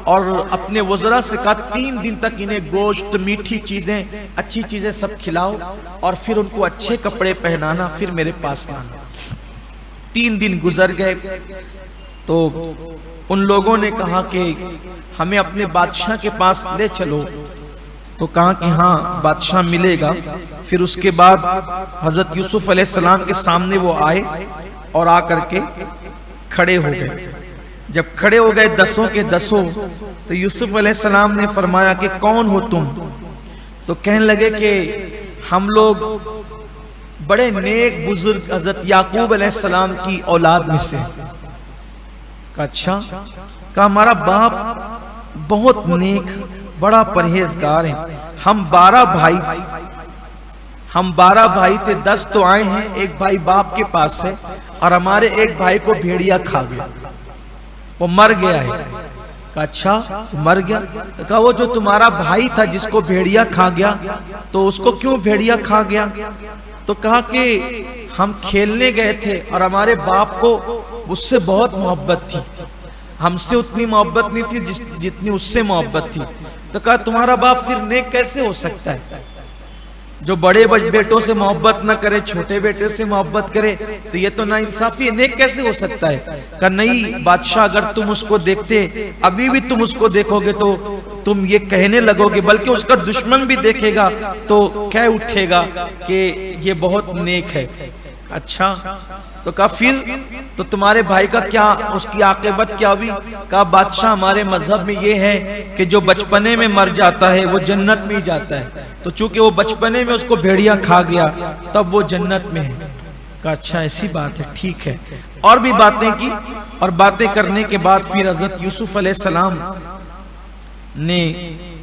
Speaker 1: اور اپنے وزراء سے کہا 3 دن تک انہیں گوشت، میٹھی چیزیں، اچھی چیزیں سب کھلاؤ اور پھر ان کو اچھے کپڑے پہنانا، پھر میرے پاس لانا۔ 3 دن گزر گئے تو ان لوگوں نے کہا کہ ہمیں اپنے بادشاہ کے پاس لے چلو، تو کہا کہ ہاں بادشاہ ملے گا۔ پھر اس کے بعد حضرت یوسف علیہ السلام کے سامنے وہ آئے اور آ کر کے کھڑے ہو گئے۔ جب کھڑے ہو گئے 10 کے 10، تو یوسف علیہ السلام نے فرمایا کہ کون ہو تم؟ تو کہنے لگے کہ ہم لوگ بڑے نیک بزرگ حضرت یعقوب علیہ السلام کی اولاد میں سے۔ کہا اچھا؟ کہا ہمارا باپ بہت نیک، بڑا پرہیزگار ہے، ہم 12 بھائی تھے، ہم 12 بھائی تھے، 10 تو آئے ہیں، ایک بھائی باپ کے پاس ہے اور ہمارے ایک بھائی کو بھیڑیا کھا گیا، وہ مر گیا ہے۔ کہا اچھا مر گیا؟ کہا وہ جو تمہارا بھائی تھا جس کو بھیڑیا کھا گیا، تو اس کو کیوں بھیڑیا کھا گیا؟ تو کہا کہ ہم کھیلنے گئے تھے اور ہمارے باپ کو اس سے بہت محبت تھی، ہم سے اتنی محبت نہیں تھی جتنی اس سے محبت تھی۔ تو کہا تمہارا باپ پھر نیک کیسے ہو سکتا ہے؟ جو بڑے بیٹوں سے محبت نہ کرے، چھوٹے بیٹے سے محبت کرے، تو یہ تو ناانصافی ہے، نیک کیسے ہو سکتا ہے؟ کہا نہیں بادشاہ، اگر تم اس کو دیکھتے، ابھی بھی تم اس کو دیکھو گے تو تم یہ کہنے لگو گے، بلکہ اس کا دشمن بھی دیکھے گا تو کہہ اٹھے گا کہ یہ بہت نیک ہے۔ اچھا؟ تو کہا پھر تو تمہارے بھائی کا کیا، اس کی عاقبت کیا ہوئی؟ کہا بادشاہ ہمارے مذہب میں یہ ہے کہ جو بچپنے میں مر جاتا ہے وہ جنت میں ہی جاتا ہے، تو چونکہ وہ بچپنے میں اس کو بھیڑیا کھا گیا تب وہ جنت میں ہے۔ کہا اچھا ایسی بات ہے، ٹھیک ہے۔ اور بھی باتیں کی، اور باتیں کرنے کے بعد پھر حضرت یوسف علیہ السلام نے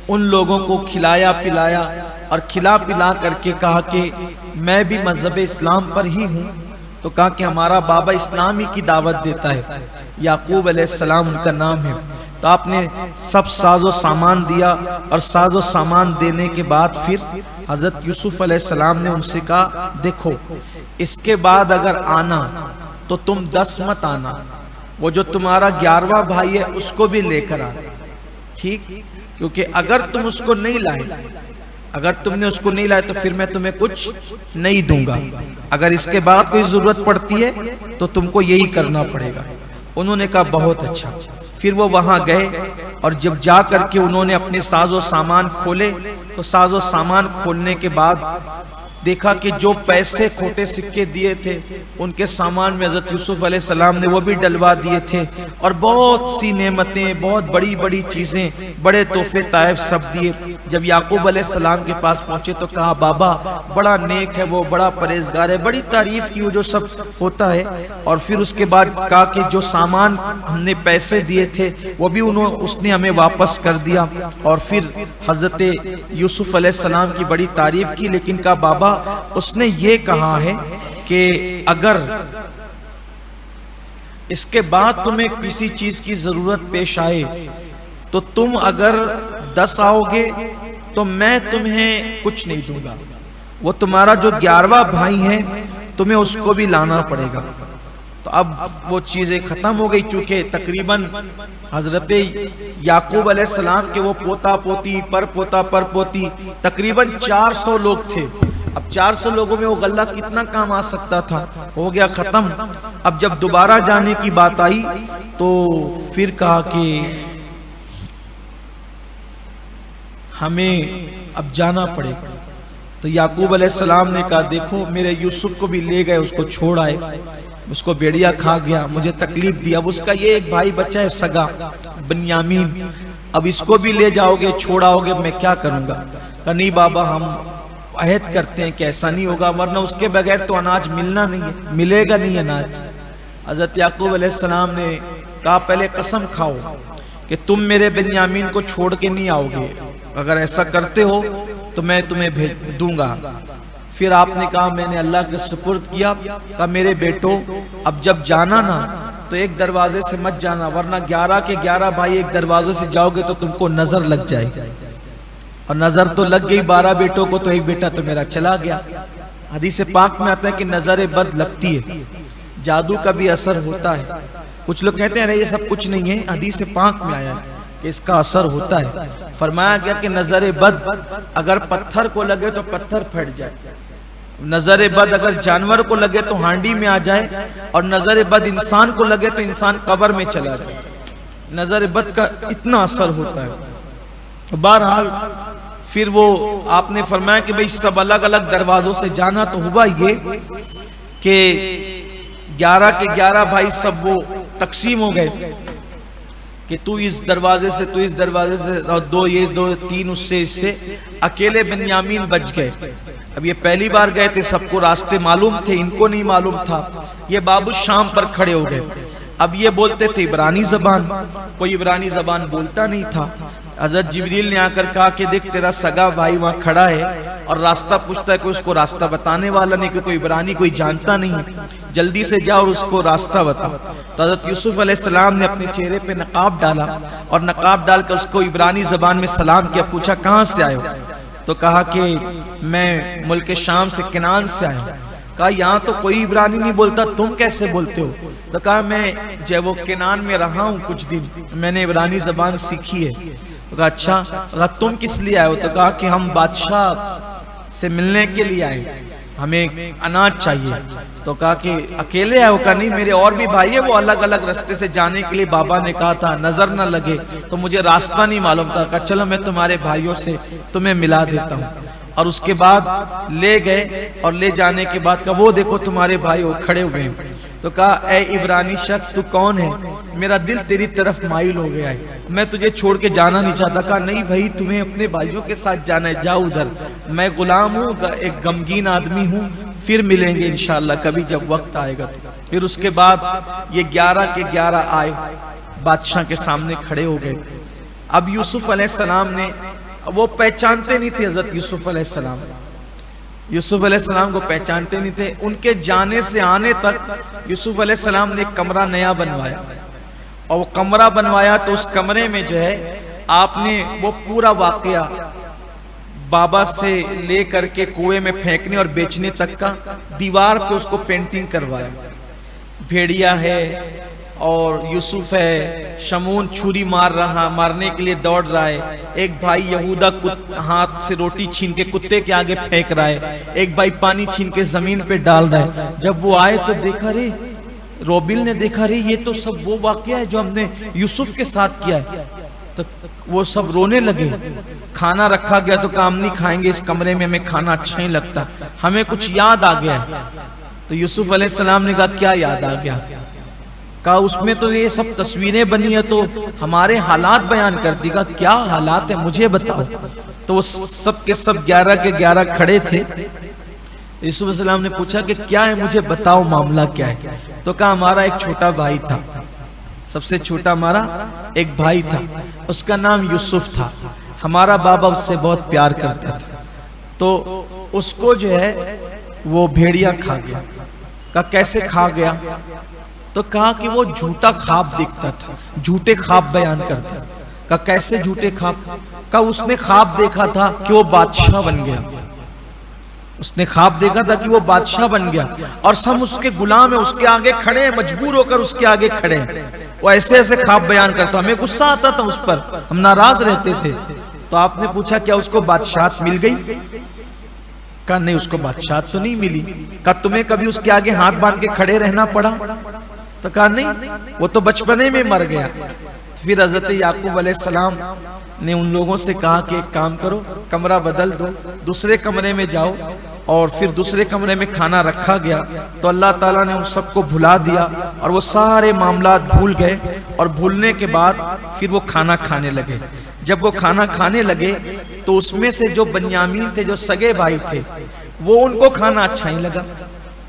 Speaker 1: ان لوگوں کو کھلایا پلایا اور کھلا پلا کر کے کہا کہ میں بھی مذہب اسلام پر ہی ہوں۔ تو کہا کہ ہمارا بابا اسلامی کی دعوت دیتا ہے، یعقوب علیہ السلام ان کا نام ہے۔ تو آپ نے سب ساز و سامان دیا، اور ساز و سامان دینے کے بعد پھر حضرت یوسف علیہ السلام نے ان سے کہا دیکھو اس کے بعد اگر آنا تو تم 10 مت آنا، وہ جو تمہارا 11واں بھائی ہے اس کو بھی لے کر آنا، ٹھیک؟ کیونکہ اگر تم اس کو نہیں لائے، اگر تم نے اس کو نہیں لائے تو پھر میں تمہیں کچھ نہیں دوں گا، اگر اس کے بعد کوئی ضرورت پڑتی ہے تو تم کو یہی کرنا پڑے گا۔ انہوں نے کہا بہت اچھا۔ پھر وہ وہاں گئے اور جب جا کر کے انہوں نے اپنے ساز و سامان کھولے تو ساز و سامان کھولنے کے بعد دیکھا کہ جو پیسے کھوٹے سکے دیے تھے ان کے سامان میں حضرت یوسف علیہ السلام نے وہ بھی ڈلوا دیے تھے، اور بہت سی نعمتیں، بہت بڑی بڑی چیزیں، بڑے تحفے طائف سب دیے۔ جب یعقوب علیہ السلام کے پاس پہنچے تو کہا بابا بڑا نیک ہے وہ، بڑا پرہیزگار ہے، بڑی تعریف کی وہ جو سب ہوتا ہے۔ اور پھر اس کے بعد کہا کہ جو سامان ہم نے پیسے دیے تھے وہ بھی اس نے ہمیں واپس کر دیا، اور پھر حضرت یوسف علیہ السلام کی بڑی تعریف کی، لیکن کہا بابا اس نے یہ کہا ہے کہ اگر اس کے بعد تمہیں کسی چیز کی ضرورت پیش آئے تو تم اگر 10 آؤ گے تو میں تمہیں کچھ نہیں دوں گا، وہ تمہارا جو 11واں بھائی ہے تمہیں اس کو بھی لانا پڑے گا۔ تو اب وہ چیزیں ختم ہو گئی، چونکہ تقریباً حضرت یعقوب علیہ السلام کے وہ پوتا پوتی پر پوتا پر پوتی تقریباً 400 لوگ تھے۔ اب 400 لوگوں میں وہ غلہ کتنا کام آ سکتا تھا، ہو گیا ختم۔ اب جب دوبارہ جانے کی بات آئی تو پھر کہا کہ ہمیں اب جانا پڑے گا۔ تو یعقوب علیہ السلام نے کہا دیکھو میرے یوسف کو بھی لے گئے، اس کو چھوڑ آئے، اس کو بیڑیا کھا گیا، مجھے تکلیف دیا، اب اس کا یہ ایک بھائی بچہ ہے سگا بنیامین، اب اس کو بھی لے جاؤ گے چھوڑاؤ گے، میں کیا کروں گا؟ کہا نہیں بابا ہم عہد کرتے ہیں کہ ایسا نہیں ہوگا، ورنہ اس کے بغیر تو اناج ملنا نہیں ہے، ملے گا نہیں اناج۔ حضرت یعقوب علیہ السلام نے کہا پہلے قسم کھاؤ کہ تم میرے بنیامین کو چھوڑ کے نہیں آؤ گے، اگر ایسا کرتے ہو تو میں تمہیں بھیج دوں گا۔ پھر آپ نے کہا میں نے اللہ کے سپرد کیا، کہا میرے بیٹو اب جب جانا نا تو ایک دروازے سے مت جانا، ورنہ 11 کے 11 بھائی ایک دروازے سے جاؤ گے تو تم کو نظر لگ جائے، اور نظر تو لگ گئی 12 بیٹوں کو، تو ایک بیٹا تو میرا چلا گیا۔ حدیث پاک میں آتا ہے کہ نظر بد لگتی ہے، جادو کا بھی اثر ہوتا ہے، کچھ لوگ کہتے ہیں یہ سب کچھ نہیں ہے، حدیث پاک میں آیا ہے کہ اس کا اثر ہوتا ہے۔ فرمایا گیا کہ نظر بد اگر پتھر کو لگے تو پتھر پھٹ جائے، نظر بد اگر جانور کو لگے تو ہانڈی میں آ جائے، اور نظر بد انسان کو لگے تو انسان قبر میں چلا جائے، نظر بد کا اتنا اثر ہوتا ہے۔ بہرحال پھر وہ آپ نے فرمایا کہ بھئی سب الگ الگ دروازوں سے جانا، تو ہوا یہ کہ 11 کے 11 بھائی سب وہ تقسیم ہو گئے کہ تو اس دروازے سے، تو اس دروازے سے، اور دو یہ دو تین اس سے اکیلے بنیامین بچ گئے۔ اب یہ پہلی بار گئے تھے، سب کو راستے معلوم تھے، ان کو نہیں معلوم تھا، یہ باب الشام پر کھڑے ہو گئے۔ اب یہ بولتے تھے عبرانی زبان، کوئی عبرانی زبان بولتا نہیں تھا۔ حضرت جبریل نے آ کر کہا کہ دیکھ تیرا سگا بھائی وہاں کھڑا ہے اور راستہ پوچھتا ہے، کہ اس کو راستہ بتانے والا نہیں، کہ کوئی عبرانی کوئی جانتا نہیں ہے، جلدی سے جا اور اس کو راستہ بتا۔ تو حضرت یوسف علیہ السلام نے اپنے چہرے پہ نقاب ڈالا، اور نقاب ڈال کر اس کو عبرانی زبان میں سلام کیا، پوچھا کہاں سے آئے ہو؟ تو کہا کہ میں ملک شام سے، کنعان سے آیا ہوں۔ کہا یہاں تو کوئی عبرانی نہیں بولتا، تم کیسے بولتے ہو؟ تو کہا میں جب وہ کنعان میں رہا ہوں کچھ دن، میں نے عبرانی زبان سیکھی ہے۔ تو کہا اچھا، کہا تم کس لیے آئے ہو؟ تو کہا کہ ہم بادشاہ سے ملنے کے لیے آئے، ہمیں اناج چاہیے۔ تو کہا کہ اکیلے آئے ہو؟ کہا نہیں میرے اور بھی بھائی ہیں، وہ الگ الگ رستے سے جانے کے لیے بابا نے کہا تھا نظر نہ لگے، تو مجھے راستہ نہیں معلوم تھا۔ کہا چلو میں تمہارے بھائیوں سے تمہیں ملا دیتا ہوں۔ اور اس کے بعد لے گئے، اور لے جانے کے بعد کہا وہ دیکھو تمہارے بھائی وہ کھڑے ہوئے ہیں۔ تو کہا اے عبرانی شخص تو کون ہے؟ میرا دل تیری طرف مائل ہو گیا ہے، میں تجھے چھوڑ کے جانا نہیں چاہتا۔ کہا نہیں بھائی تمہیں اپنے بھائیوں کے ساتھ جانا ہے، جاؤ ادھر، میں غلام ہوں، ایک غمگین آدمی ہوں، پھر ملیں گے انشاءاللہ کبھی جب وقت آئے گا۔ پھر اس کے بعد یہ 11 کے 11 آئے، بادشاہ کے سامنے کھڑے ہو گئے۔ اب یوسف علیہ السلام نے، وہ پہچانتے نہیں تھے حضرت یوسف علیہ السلام، یوسف علیہ السلام کو پہچانتے نہیں تھے۔ ان کے جانے سے آنے تک یوسف علیہ السلام نے ایک کمرہ نیا بنوایا، اور وہ کمرہ بنوایا تو اس کمرے میں جو ہے آپ نے وہ پورا واقعہ بابا سے لے کر کے کنویں میں پھینکنے اور بیچنے تک کا دیوار پہ اس کو پینٹنگ کروایا۔ بھیڑیا ہے اور یوسف ہے، شمون چھری مارنے کے لیے دوڑ رہا ہے، ایک بھائی یہودا ہاتھ سے روٹی چھین کے کتے کے آگے پھینک رہا ہے، ایک بھائی پانی چھین کے زمین پہ ڈال رہا ہے۔ جب وہ آئے تو دیکھا رے، روبل نے دیکھا رے یہ تو سب وہ واقعہ ہے جو ہم نے یوسف کے ساتھ کیا ہے۔ تو وہ سب رونے لگے۔ کھانا رکھا گیا تو کہا ہم نہیں کھائیں گے، اس کمرے میں ہمیں کھانا اچھا نہیں لگتا، ہمیں کچھ یاد آ گیا ہے۔ تو یوسف علیہ السلام نے کہا کیا یاد آ گیا؟ کہا اس میں تو یہ سب تصویریں بنی ہیں تو ہمارے حالات بیان کرتی۔ کہا کیا حالات ہیں مجھے بتاؤ۔ تو وہ سب کے سب 11 کے 11 کھڑے تھے۔ یوسف علیہ السلام نے پوچھا کہ کیا ہے مجھے بتاؤ، معاملہ کیا ہے؟ تو کہا ہمارا ایک چھوٹا بھائی تھا، سب سے چھوٹا ہمارا ایک بھائی تھا، اس کا نام یوسف تھا، ہمارا بابا اس سے بہت پیار کرتا تھا، تو اس کو جو ہے وہ بھیڑیا کھا گیا۔ کہا کیسے کھا گیا؟ تو کہا کہ وہ جھوٹا خواب دیکھتا تھا، جھوٹے خواب بیان کرتا۔ کہا کیسے جھوٹے خواب؟ کہا اس نے خواب دیکھا تھا کہ وہ بادشاہ بن گیا، اس نے خواب دیکھا تھا کہ وہ بادشاہ بن گیا، اور سب اس کے غلام ہیں، اس کے آگے کھڑے ہیں، مجبور ہو کر اس کے آگے کھڑے ہیں۔ وہ ایسے ایسے خواب بیان کرتا، ہمیں غصہ آتا تھا اس پر، ہم ناراض رہتے تھے۔ تو آپ نے پوچھا کیا اس کو بادشاہت مل گئی؟ کہا نہیں اس کو بادشاہت تو نہیں ملی۔ کہا تمہیں کبھی اس کے آگے ہاتھ باندھ کے کھڑے رہنا پڑا؟ تو کہا نہیں، وہ تو بچپنے میں مر گیا۔ پھر حضرت یعقوب علیہ السلام نے ان لوگوں سے کہا کہ ایک کام کرو، کمرہ بدل دو، دوسرے کمرے میں جاؤ، اور پھر دوسرے کمرے میں کھانا رکھا گیا تو اللہ تعالیٰ نے ان سب کو بھلا دیا اور وہ سارے معاملات بھول گئے، اور بھولنے کے بعد پھر وہ کھانا کھانے لگے۔ جب وہ کھانا کھانے لگے تو اس میں سے جو بنیامین تھے، جو سگے بھائی تھے، وہ ان کو کھانا اچھا ہی لگا،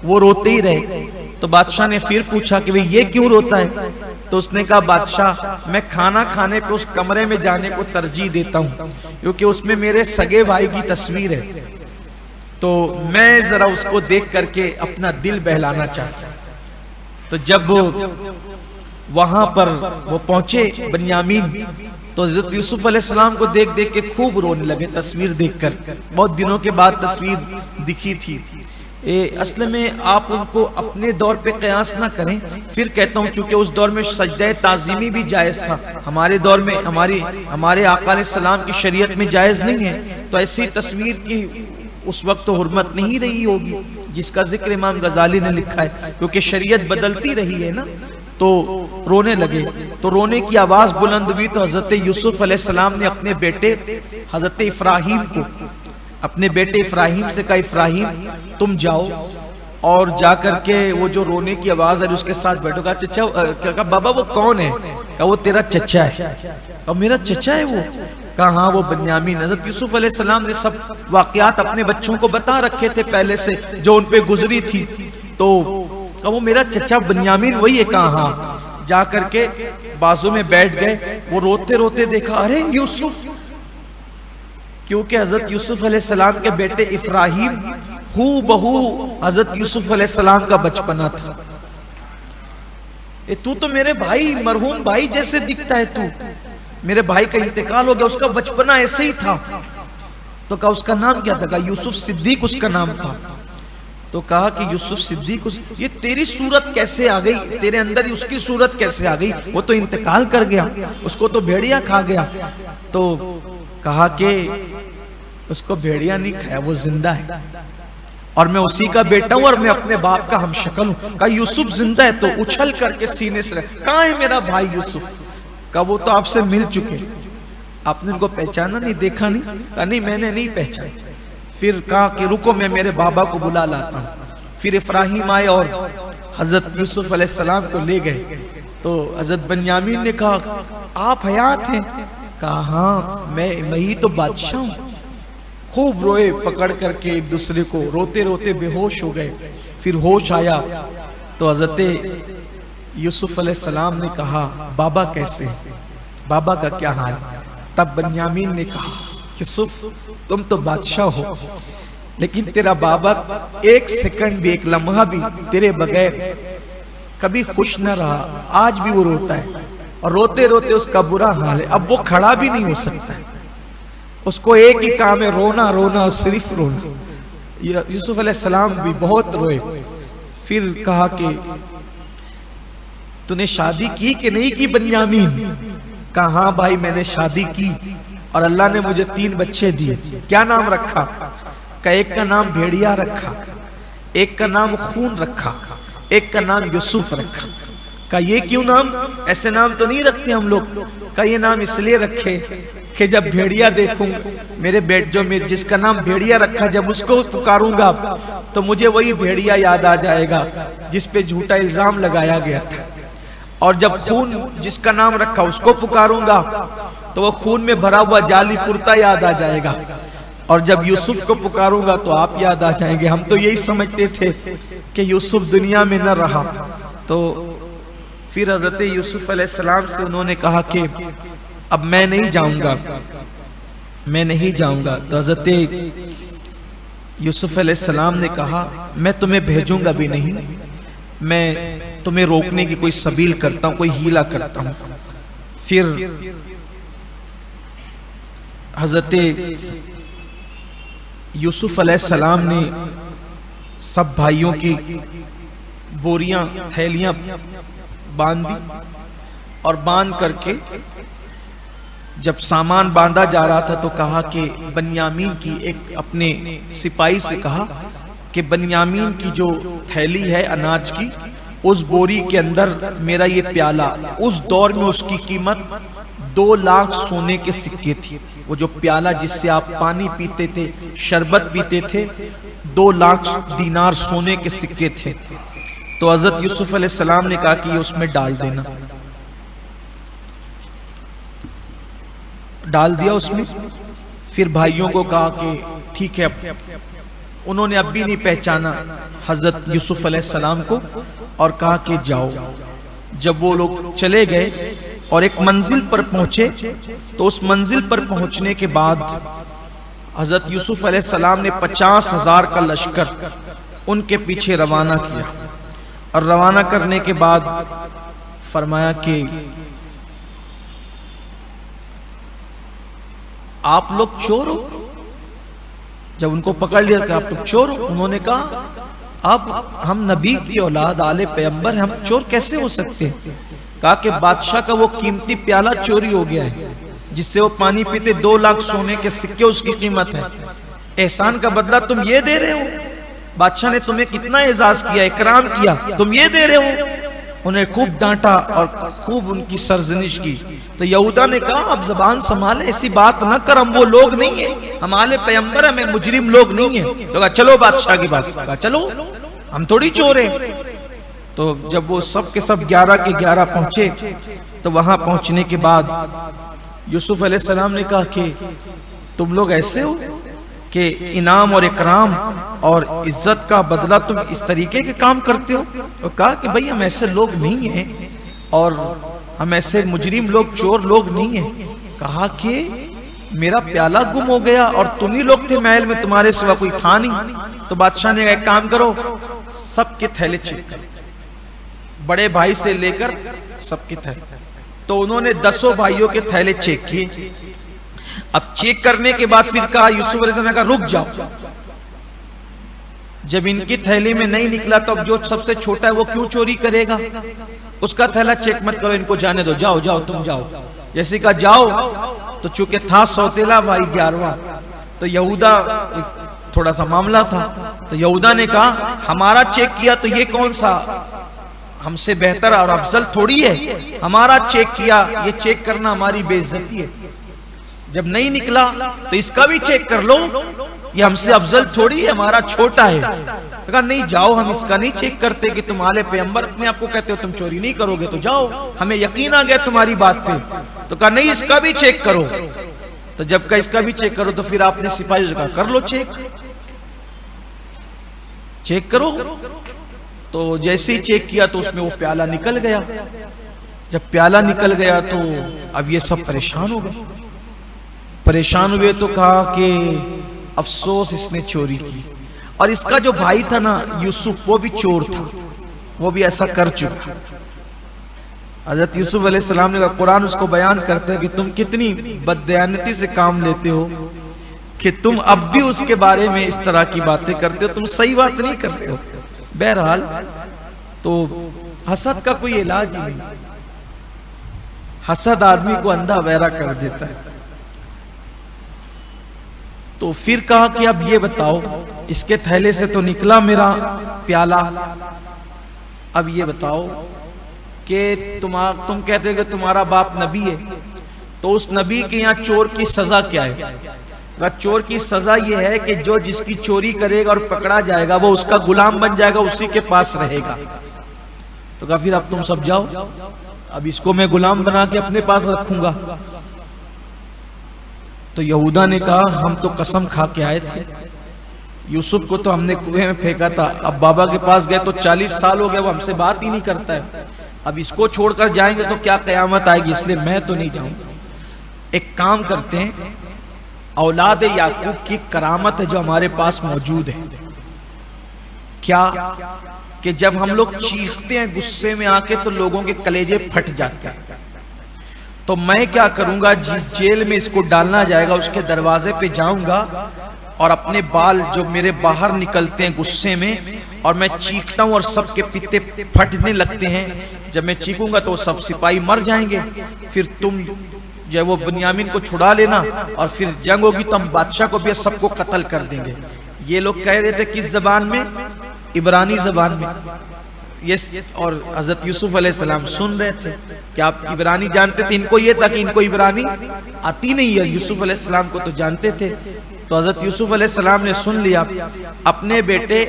Speaker 1: وہ روتے ہی رہے۔ تو بادشاہ نے پھر پوچھا کہ یہ کیوں روتا ہے؟ تو اس نے کہا بادشاہ میں کھانا کھانے پہ اس کمرے میں جانے کو ترجیح دیتا ہوں کیونکہ اس میں میرے سگے بھائی کی تصویر ہے، تو میں ذرا اس کو دیکھ کر کے اپنا دل بہلانا چاہتا ہوں۔ تو جب وہاں پر وہ پہنچے بنیامین، تو حضرت یوسف علیہ السلام کو دیکھ دیکھ کے خوب رونے لگے، تصویر دیکھ کر، بہت دنوں کے بعد تصویر دکھی تھی۔ اصل میں آپ ان کو اپنے دور پہ قیاس نہ کریں، پھر کہتا ہوں چونکہ اس دور میں سجدہ تعظیمی بھی جائز تھا، ہمارے دور میں ہمارے آقا علیہ السلام کی شریعت میں جائز نہیں ہے، تو ایسی تصویر کی اس وقت تو حرمت نہیں رہی ہوگی جس کا ذکر امام غزالی نے لکھا ہے، کیونکہ شریعت بدلتی رہی ہے نا۔ تو رونے لگے، تو رونے کی آواز بلند ہوئی تو حضرت یوسف علیہ السلام نے اپنے بیٹے حضرت افراہیم کو، اپنے بیٹے افراہیم سے کہا افراہیم تم جاؤ اور جا کر کے وہ جو رونے کی آواز ہے اس کے ساتھ بیٹھو۔ کہا چچا، کہا بابا وہ کون ہے؟ کہا وہ تیرا چچا ہے۔ کہا میرا چچا ہے وہ؟ کہا ہاں وہ بنیامین۔ حضرت یوسف علیہ السلام نے سب واقعات اپنے بچوں کو بتا رکھے تھے پہلے سے جو ان پہ گزری تھی، تو کہا وہ میرا چچا بنیامین وہی ہے؟ کہا ہاں۔ جا کر کے بازو میں بیٹھ گئے، وہ روتے روتے دیکھا ارے یوسف، کیونکہ حضرت یوسف علیہ السلام کے بیٹے افراہیم ہو بہو حضرت یوسف علیہ السلام کا بچپنا تھا۔ تو میرے بھائی، مرحوم بھائی جیسے دکھتا ہے، میرے بھائی کا انتقال ہو گیا، اس کا بچپنا ایسے ہی تھا۔ تو کہا اس کا نام کیا تھا؟ کہا یوسف صدیق اس کا نام تھا۔ تو کہا کہ یوسف صدیق، یہ تیری صورت کیسے آ گئی؟ تیرے اندر اس کی صورت کیسے آ گئی؟ وہ تو انتقال کر گیا، اس کو تو بھیڑیا کھا گیا۔ تو کہا کہ اس کو بھیڑیا نہیں کھایا، وہ زندہ ہے اور میں اسی کا بیٹا ہوں اور میں اپنے باپ کا ہم شکل ہوں۔ کہا یوسف زندہ ہے؟ تو اچھل کر کے سینے سے کہاں ہے میرا بھائی یوسف؟ کہا وہ تو آپ سے مل چکے، آپ نے ان کو پہچانا نہیں، دیکھا نہیں؟ کہا نہیں میں نے نہیں پہچانا۔ پھر کہا کہ رکو میں میرے بابا کو بلا لاتا ہوں۔ پھر افراہیم آئے اور حضرت یوسف علیہ السلام کو لے گئے، تو حضرت بنیامین نے کہا آپ حیات ہیں؟ کہا ہاں میں ہی تو بادشاہ ہوں۔ خوب روئے پکڑ کر کے ایک دوسرے کو، روتے روتے بے ہوش ہو گئے۔ پھر ہوش آیا تو حضرت یوسف علیہ السلام نے کہا بابا کیسے ہیں؟ بابا کا کیا حال؟ تب بنیامین نے کہا یوسف تم تو بادشاہ ہو، لیکن تیرا بابا ایک سیکنڈ بھی، ایک لمحہ بھی تیرے بغیر کبھی خوش نہ رہا، آج بھی وہ روتا ہے اور روتے روتے اس کا برا حال ہے، اب وہ کھڑا بھی نہیں ہو سکتا ہے، اس کو ایک ہی کام ہے رونا رونا اور صرف رونا۔ یوسف علیہ السلام بھی بہت روئے۔ پھر کہا کہ تو نے شادی کی کہ نہیں کی بنیامین؟ کہا ہاں بھائی میں نے شادی کی اور اللہ نے مجھے 3 بچے دیے۔ کیا نام رکھا؟ کہ ایک کا نام بھیڑیا رکھا، ایک کا نام خون رکھا، ایک کا نام یوسف رکھا۔ کہ یہ کیوں نام؟ ایسے نام تو نہیں رکھتے ہم لوگ۔ کہ یہ نام اس لیے رکھے کہ جب بھیڑیا دیکھوں میرے بیٹ جو میں جس کا نام بھیڑیا رکھا، جب اس کو پکاروں گا تو مجھے وہی بھیڑیا یاد آ جائے گا جس پہ جھوٹا الزام لگایا گیا تھا، اور جب خون جس کا نام رکھا اس کو پکاروں گا تو وہ خون میں بھرا ہوا جعلی کرتا یاد آ جائے گا، اور جب یوسف کو پکاروں گا تو آپ یاد آ جائیں گے۔ ہم تو یہی سمجھتے تھے کہ یوسف دنیا میں نہ رہا۔ تو پھر حضرت یوسف علیہ السلام سے انہوں نے کہا کہ اب میں نہیں جاؤں گا، میں نہیں جاؤں گا۔ تو حضرت یوسف علیہ السلام نے کہا میں تمہیں بھیجوں گا بھی نہیں، میں تمہیں روکنے کی کوئی سبیل کرتا ہوں، کوئی ہیلا کرتا ہوں۔ پھر حضرت یوسف علیہ السلام نے سب بھائیوں کی بوریاں تھیلیاں باندھ دی، اور باندھ کر کے جب سامان باندھا جا رہا تھا تو کہا کہ بنیامین کی ایک اپنے سپاہی سے کہا کہ بنیامین کی جو تھیلی ہے اناج کی اس بوری کے اندر میرا یہ پیالہ، اس دور میں اس کی قیمت 2 لاکھ سونے کے سکے تھی۔ وہ جو پیالہ جس سے آپ پانی پیتے تھے، شربت پیتے تھے، 2 لاکھ دینار سونے کے سکے تھے۔ تو حضرت یوسف علیہ السلام نے کہا کہ یہ اس میں ڈال دینا، ڈال دیا اس میں۔ پھر بھائیوں کو کہا کہ ٹھیک ہے، انہوں نے اب بھی نہیں پہچانا حضرت یوسف علیہ السلام کو، اور کہا کہ جاؤ۔ جب وہ لوگ چلے گئے اور ایک منزل پر پہنچے، تو اس منزل پر پہنچنے کے بعد حضرت یوسف علیہ السلام نے 50,000 کا لشکر ان کے پیچھے روانہ کیا، اور روانہ کرنے کے بعد فرمایا کہ آپ لوگ چور ہو۔ جب ان کو پکڑ لیا کہ آپ لوگ چور ہو، انہوں نے کہا اب ہم نبی کی اولاد، آل پیغمبر ہیں، ہم چور کیسے ہو سکتے ہیں؟ کہا کہ بادشاہ کا وہ قیمتی پیالہ چوری ہو گیا ہے جس سے وہ پانی پیتے، 2 لاکھ سونے کے سکے اس کی قیمت ہے۔ احسان کا بدلہ تم یہ دے رہے ہو؟ بادشاہ نے تمہیں کتنا اعزاز کیا، اکرام کیا، تم یہ دے رہے ہو؟ انہیں خوب ڈانٹا اور خوب ان کی سرزنش کی۔ تو یہودا نے کہا اب زبان سنبھالے، ایسی بات نہ کر، ہم وہ لوگ نہیں ہیں، ہم آل پیغمبر ہیں، ہمیں مجرم لوگ نہیں ہیں۔ تو کہا چلو بادشاہ کے پاس، کہا چلو، ہم تھوڑی چور ہیں۔ تو جب وہ سب کے سب 11 کے 11 پہنچے، تو وہاں پہنچنے کے بعد یوسف علیہ السلام نے کہا کہ تم لوگ ایسے ہو کہ انعام اور اکرام اور عزت کا بدلہ تم اس طریقے کے کام کرتے ہو؟ اور کہا کہ بھئی ہم ایسے لوگ نہیں ہیں، اور ہم ایسے مجرم لوگ، چور لوگ نہیں ہیں۔ کہا کہ میرا پیالہ گم ہو گیا اور تم ہی لوگ تھے محل میں، تمہارے سوا کوئی تھا نہیں۔ تو بادشاہ نے ایک کام کرو، سب کے تھیلے چیک کرو، بڑے بھائی سے لے کر سب کے تھیلے۔ تو انہوں نے 10 بھائیوں کے تھیلے چیک کیے۔ اب چیک کرنے کے بعد پھر کہا، یوسف علیہ السلام نے کہا رک جاؤ۔ جب ان کی تھیلی میں نہیں نکلا تو اب جو سب سے چھوٹا ہے وہ کیوں چوری کرے گا؟ اس کا تھیلا چیک مت کرو، ان کو جانے دو، جاؤ جاؤ تم جاؤ۔ جیسے کہا جاؤ، تو چونکہ تھا سوتیلا بھائی 11واں، تو یہودا تھوڑا سا معاملہ تھا، تو یہودا نے کہا ہمارا چیک کیا تو یہ کون سا ہم سے بہتر اور افضل تھوڑی ہے، ہمارا چیک کیا، یہ چیک کرنا ہماری بے عزتی ہے۔ جب نہیں نکلا تو اس کا بھی چیک کر لو، یہ ہم سے افضل تھوڑی ہے، ہمارا چھوٹا ہے۔ تو کہا نہیں جاؤ، ہم اس کا نہیں چیک کرتے کہ تم آل پیغمبر اپنے آپ کو کہتے ہو، تم چوری نہیں کرو گے، تو جاؤ، ہمیں یقین آ گیا تمہاری بات پہ۔ تو کہا نہیں اس کا بھی چیک کرو۔ تو جب کہا اس کا بھی چیک کرو، تو پھر آپ نے سپاہیوں سے کہا کر لو چیک، چیک کرو۔ تو جیسے ہی چیک کیا تو اس میں وہ پیالہ نکل گیا۔ جب پیالہ نکل گیا تو اب یہ سب پریشان ہو گئے، پریشان ہوئے تو کہا کہ افسوس اس نے چوری کی۔ اور اس کا جو بھائی تھا نا یوسف، وہ بھی چور تھا، وہ بھی ایسا کر چکا۔ حضرت یوسف علیہ السلام نے کہا، قرآن اس کو بیان کرتا ہے کہ تم کتنی بددیانتی سے کام لیتے ہو کہ تم اب بھی اس کے بارے میں اس طرح کی باتیں کرتے ہو، تم صحیح بات نہیں کرتے ہو۔ بہرحال تو حسد کا کوئی علاج ہی نہیں، حسد آدمی کو اندھا بہرا کر دیتا ہے۔ تو پھر کہا کہ اب یہ بتاؤ، اس کے تھیلے سے تو نکلا میرا پیالہ، اب یہ بتاؤ کہ تم کہتے ہو کہ تمہارا باپ نبی ہے، تو اس نبی کے یہاں چور کی سزا کیا ہے؟ چور کی سزا یہ ہے کہ جو جس کی چوری کرے گا اور پکڑا جائے گا وہ اس کا غلام بن جائے گا، اسی کے پاس رہے گا۔ تو کہا پھر اب تم سب جاؤ، اب اس کو میں غلام بنا کے اپنے پاس رکھوں گا۔ تو یہودا نے کہا ہم تو قسم کھا کے آئے تھے، یوسف کو تو ہم نے کنویں میں پھینکا تھا، اب بابا کے پاس گئے تو 40 سال ہو گئے، وہ ہم سے بات ہی نہیں کرتا ہے، اب اس کو چھوڑ کر جائیں گے تو کیا قیامت آئے گی، اس لیے میں تو نہیں جاؤں گا۔ ایک کام کرتے ہیں، اولاد یعقوب کی کرامت ہے جو ہمارے پاس موجود ہے، کیا کہ جب ہم لوگ چیختے ہیں غصے میں آ کے تو لوگوں کے کلیجے پھٹ جاتے ہیں۔ تو میں کیا کروں گا، جس جیل میں اس کو ڈالنا جائے گا اس کے دروازے پہ جاؤں گا اور اپنے بال جو میرے باہر نکلتے ہیں غصے میں، اور میں چیختا ہوں اور سب کے پتے پھٹنے لگتے ہیں، جب میں چیخوں گا تو سب سپاہی مر جائیں گے، پھر تم جو ہے وہ بنیامین کو چھڑا لینا، اور پھر جنگ ہوگی تو ہم بادشاہ کو بھی سب کو قتل کر دیں گے۔ یہ لوگ کہہ رہے تھے کس زبان میں؟ عبرانی زبان میں۔ اور حضرت یوسف علیہ السلام سن رہے تھے کہ آپ عبرانی جانتے تھے. ان کو یہ تھا کہ ان کو عبرانی آتی نہیں ہے, یوسف علیہ السلام کو تو جانتے تھے. تو حضرت یوسف علیہ السلام نے سن لیا. اپنے بیٹے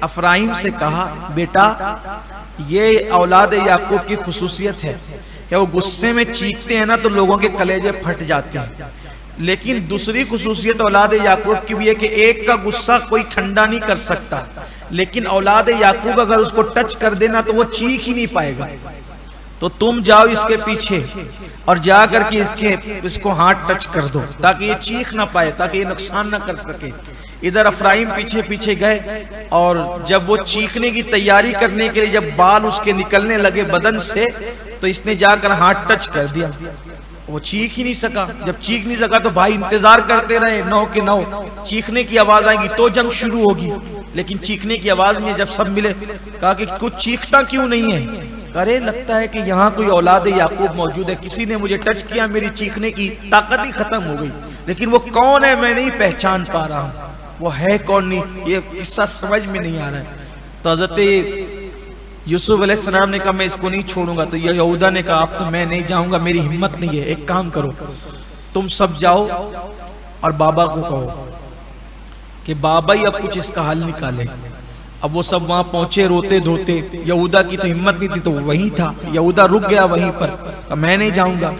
Speaker 1: افرایم سے کہا, بیٹا یہ اولاد یعقوب کی خصوصیت ہے کہ وہ غصے میں چیختے ہیں نا تو لوگوں کے کلیجے پھٹ جاتے ہیں. لیکن دوسری خصوصیت اولاد یعقوب کی بھی ہے کہ ایک کا غصہ کوئی ٹھنڈا نہیں کر سکتا, لیکن اولاد یعقوب اگر اس کو ٹچ کر دینا تو وہ چیخ ہی نہیں پائے گا. تو تم جاؤ اس کے پیچھے اور جا کر کے اس کو ہاتھ ٹچ کر دو تاکہ یہ چیخ نہ پائے, تاکہ یہ نقصان نہ کر سکے. ادھر افرایم پیچھے پیچھے گئے اور جب وہ چیخنے کی تیاری کرنے کے لیے جب بال اس کے نکلنے لگے بدن سے تو اس نے جا کر ہاتھ ٹچ کر دیا. وہ چیخ ہی نہیں سکا. جب چیخ نہیں سکا تو بھائی انتظار کرتے رہے 9 کے 9 چیخنے کی آواز آئے گی تو جنگ شروع ہوگی, لیکن چیخنے کی آواز نہیں. جب سب ملے کہا کہ کچھ چیختا کیوں نہیں ہے؟ کرے لگتا ہے کہ یہاں کوئی اولاد یعقوب موجود ہے, کسی نے مجھے ٹچ کیا, میری چیخنے کی طاقت ہی ختم ہو گئی, لیکن وہ کون ہے میں نہیں پہچان پا رہا ہوں, وہ ہے کون نہیں, یہ قصہ سمجھ میں نہیں آ رہا ہے. تو حضرت یوسف علیہ السلام نے کہا میں اس کو نہیں چھوڑوں گا. تو یہودا نے کہا اب تو میں نہیں جاؤں گا, میری ہمت نہیں ہے. ایک کام کرو, تم سب جاؤ اور بابا کو کہو کہ بابا ہی اب کچھ اس کا حل نکالے. اب وہ سب وہاں پہنچے روتے دھوتے. یہودا کی تو ہمت نہیں تھی تو وہ وہیں تھا. یہودا رک گیا وہیں پر, کہا میں نہیں جاؤں گا.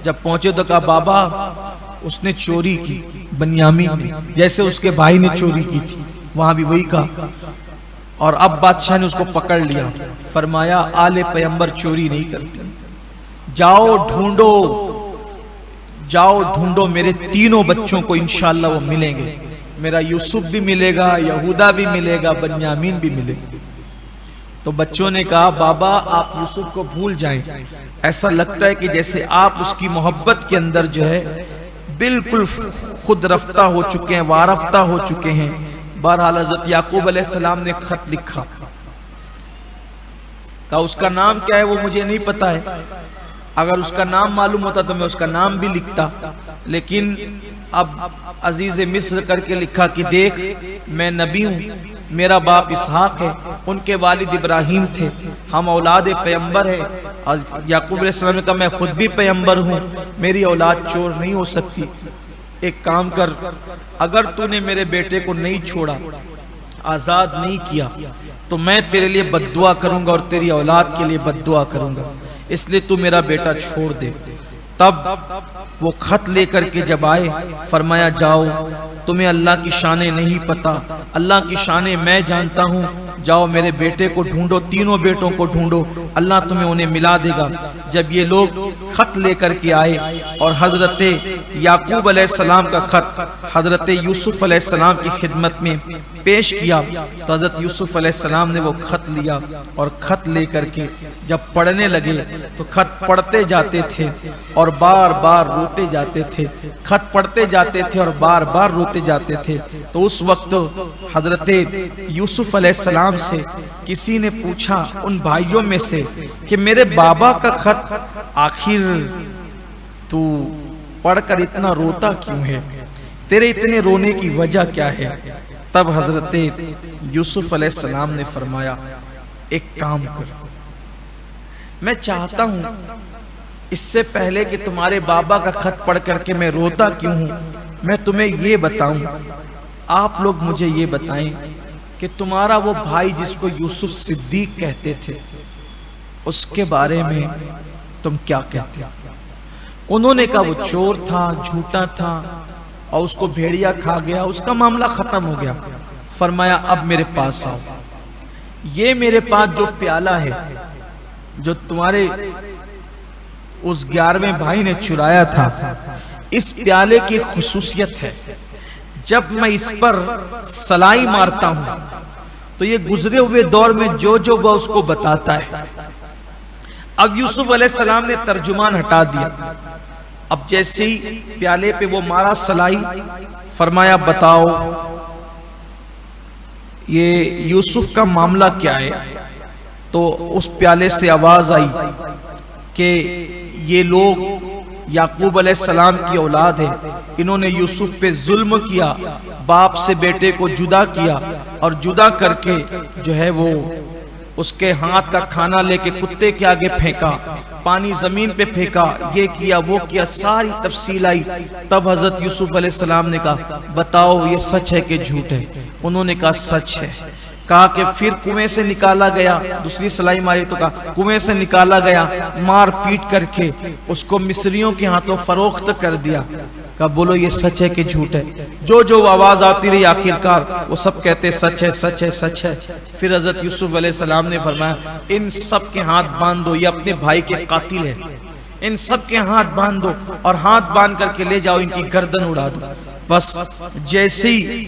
Speaker 1: جب پہنچے تو کہا بابا اس نے چوری کی, بنیامین نے, جیسے اس کے بھائی نے چوری کی تھی, وہاں بھی وہی کہا. اور اب بادشاہ نے اس کو پکڑ لیا, فرمایا آل پیغمبر چوری نہیں کرتے, جاؤ ڈھونڈو, جاؤ ڈھونڈو میرے تینوں بچوں کو, انشاءاللہ وہ ملیں گے. میرا یوسف بھی ملے گا, یہودا بھی ملے گا, بنیامین بھی ملے گا. تو بچوں نے کہا بابا آپ یوسف کو بھول جائیں, ایسا لگتا ہے کہ جیسے آپ اس کی محبت کے اندر جو ہے بالکل خود رفتہ ہو چکے ہیں, وارفتہ ہو چکے ہیں. بہرحال حضرت یعقوب علیہ السلام نے خط لکھا, کہا اس کا نام کیا ہے وہ مجھے نہیں پتا ہے, اگر اس کا نام معلوم ہوتا تو میں اس کا نام بھی لکھتا, لیکن اب عزیز مصر کر کے لکھا کہ دیکھ میں نبی ہوں, میرا باپ اسحاق ہے, ان کے والد ابراہیم تھے, ہم اولاد پیغمبر ہیں. یعقوب علیہ السلام نے کہا میں خود بھی پیغمبر ہوں, میری اولاد چور نہیں ہو سکتی. ایک کام کر, اگر تو نے میرے بیٹے کو نہیں چھوڑا, آزاد نہیں کیا, تو میں تیرے لیے بد دعا کروں گا اور تیری اولاد کے لیے بد دعا کروں گا, اس لیے تو میرا بیٹا چھوڑ دے. تب وہ خط لے کر کے جب آئے فرمایا جاؤ, تمہیں اللہ کی شانیں نہیں پتا, اللہ کی شانیں میں جانتا ہوں, جاؤ میرے بیٹے کو ڈھونڈو, تینوں بیٹوں کو ڈھونڈو, اللہ تمہیں انہیں ملا دے گا. جب یہ لوگ خط لے کر کے آئے اور حضرت یعقوب علیہ السلام کا خط حضرت یوسف علیہ السلام کی خدمت میں پیش کیا, تو حضرت یوسف علیہ السلام نے وہ خط لیا اور خط لے کر کے جب پڑھنے لگے تو خط پڑھتے جاتے تھے اور بار بار روتے جاتے تھے, خط پڑھتے جاتے تھے اور بار بار روتے جاتے تھے. تو اس وقت حضرت یوسف علیہ السلام سے کسی نے پوچھا ان بھائیوں میں سے کہ میرے بابا کا خط آخر تو پڑھ کر اتنا روتا کیوں ہے, تیرے اتنے رونے کی وجہ کیا ہے؟ تب حضرت یوسف علیہ السلام نے فرمایا ایک کام کر, میں چاہتا ہوں اس سے پہلے کہ تمہارے بابا کا خط پڑھ کر کے میں روتا کیوں ہوں, میں تمہیں یہ بتاؤں, آپ لوگ مجھے یہ بتائیں کہ تمہارا وہ بھائی جس کو یوسف صدیق کہتے تھے اس کے بارے میں تم کیا کہتے ہو؟ انہوں نے کہا وہ چور تھا, جھوٹا تھا اور اس کو بھیڑیا کھا گیا, اس کا معاملہ ختم ہو گیا. فرمایا اب میرے پاس آؤ, یہ میرے پاس جو پیالہ ہے جو تمہارے اس 11ویں بھائی نے چرایا تھا, اس پیالے کی خصوصیت ہے جب میں اس پر سلائی مارتا ہوں تو یہ گزرے ہوئے دور میں جو وہ اس کو بتاتا ہے. اب یوسف علیہ السلام نے ترجمان ہٹا دیا, اب جیسے ہی پیالے پہ وہ مارا سلائی, فرمایا بتاؤ یہ یوسف کا معاملہ کیا ہے؟ تو اس پیالے سے آواز آئی کہ یہ لوگ یعقوب علیہ السلام کی اولاد ہے, انہوں نے یوسف پہ ظلم کیا, باپ سے بیٹے کو جدا کیا اور جدا کر کے جو ہے وہ اس کے ہاتھ کا کھانا لے کے کتے کے آگے پھینکا، پانی زمین پہ پھینکا، یہ کیا وہ کیا، ساری تفصیل آئی۔ تب حضرت یوسف علیہ السلام نے کہا بتاؤ یہ سچ ہے کہ جھوٹ ہے؟ انہوں نے کہا سچ ہے۔ کہا کہ پھر کنویں سے نکالا گیا، دوسری سلائی ماری تو کہا کنویں سے نکالا گیا، مار پیٹ کر کے اس کو مصریوں کے ہاتھوں فروخت کر دیا۔ کہا بولو یہ سچ ہے کہ جھوٹ ہے؟ جو جو آواز آتی رہی آخرکار وہ سب کہتے سچ ہے سچ ہے سچ ہے۔ پھر حضرت یوسف علیہ السلام نے فرمایا ان سب کے ہاتھ باندھ دو، یہ اپنے بھائی کے قاتل ہے، ان سب کے ہاتھ باندھ دو اور ہاتھ باندھ کر کے لے جاؤ، ان کی گردن اڑا دو۔ بس جیسے ہی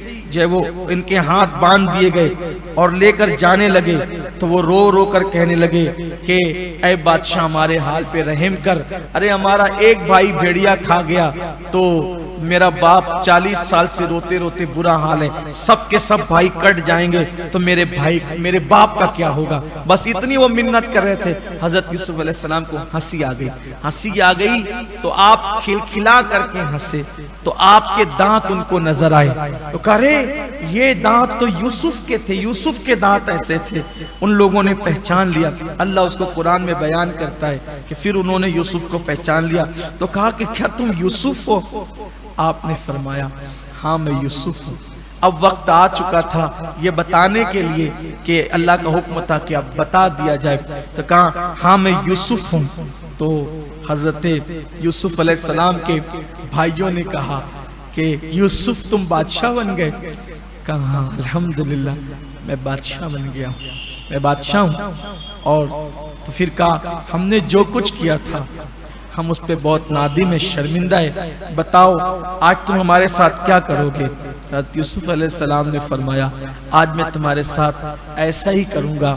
Speaker 1: وہ ان کے ہاتھ باندھ دیے گئے اور لے کر جانے لگے تو وہ رو رو کر کہنے لگے کہ اے بادشاہ ہمارے حال پہ رحم کر، ارے ہمارا ایک بھائی بھیڑیا کھا گیا تو میرا باپ 40 سال سے روتے روتے برا حال ہے، سب کے سب بھائی کٹ جائیں گے تو میرے باپ کا کیا ہوگا؟ بس اتنی وہ منت کر رہے تھے۔ حضرت یوسف علیہ السلام کو ہنسی آ گئی، ہنسی آ گئی تو آپ کھلکھلا کر کے ہنسے تو آپ کے دانت ان کو نظر آئے تو کہا رے یہ دانت تو یوسف کے تھے، یوسف کے دانت ایسے تھے۔ ان لوگوں نے پہچان لیا، اللہ اس کو قرآن میں بیان کرتا ہے کہ پھر انہوں نے یوسف کو پہچان لیا تو کہا کہ کیا تم یوسف ہو؟ آپ نے فرمایا ہاں میں یوسف ہوں۔ اب وقت آ چکا تھا یہ بتانے کے لیے کہ اللہ کا حکم تھا کہ اب بتا دیا جائے، تو کہا ہاں میں یوسف ہوں۔ تو حضرت یوسف علیہ السلام کے بھائیوں نے کہا کہ یوسف تم بادشاہ بن گئے؟ کہا ہاں الحمدللہ میں بادشاہ بن گیا ہوں، میں بادشاہ ہوں۔ اور تو پھر کہا ہم نے جو کچھ کیا تھا ہم اس پہ بہت نادم ہے، شرمندہ ہے، بتاؤ آج تم ہمارے ساتھ کیا کرو گے؟ حضرت یوسف علیہ السلام نے فرمایا آج میں تمہارے ساتھ ایسا ہی کروں گا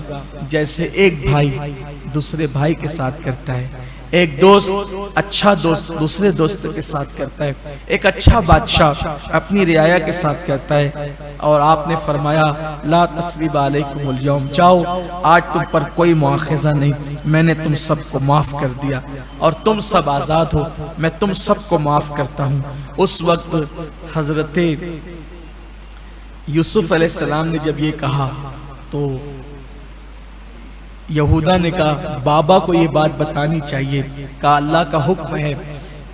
Speaker 1: جیسے ایک بھائی دوسرے بھائی کے ساتھ کرتا ہے، ایک دوست اچھا دوست دوسرے دوست کے ساتھ کرتا ہے، ایک اچھا بادشاہ اپنی رعایا کے ساتھ کرتا ہے۔ اور آپ نے فرمایا لا تثریب علیکم اليوم، جاؤ آج تم پر کوئی مواخذہ نہیں، میں نے تم سب کو معاف کر دیا اور تم سب آزاد ہو، میں تم سب کو معاف کرتا ہوں۔ اس وقت حضرت یوسف علیہ السلام نے جب یہ کہا تو یہودا نے کہا بابا کو یہ بات بتانی چاہیے، کہا اللہ کا حکم ہے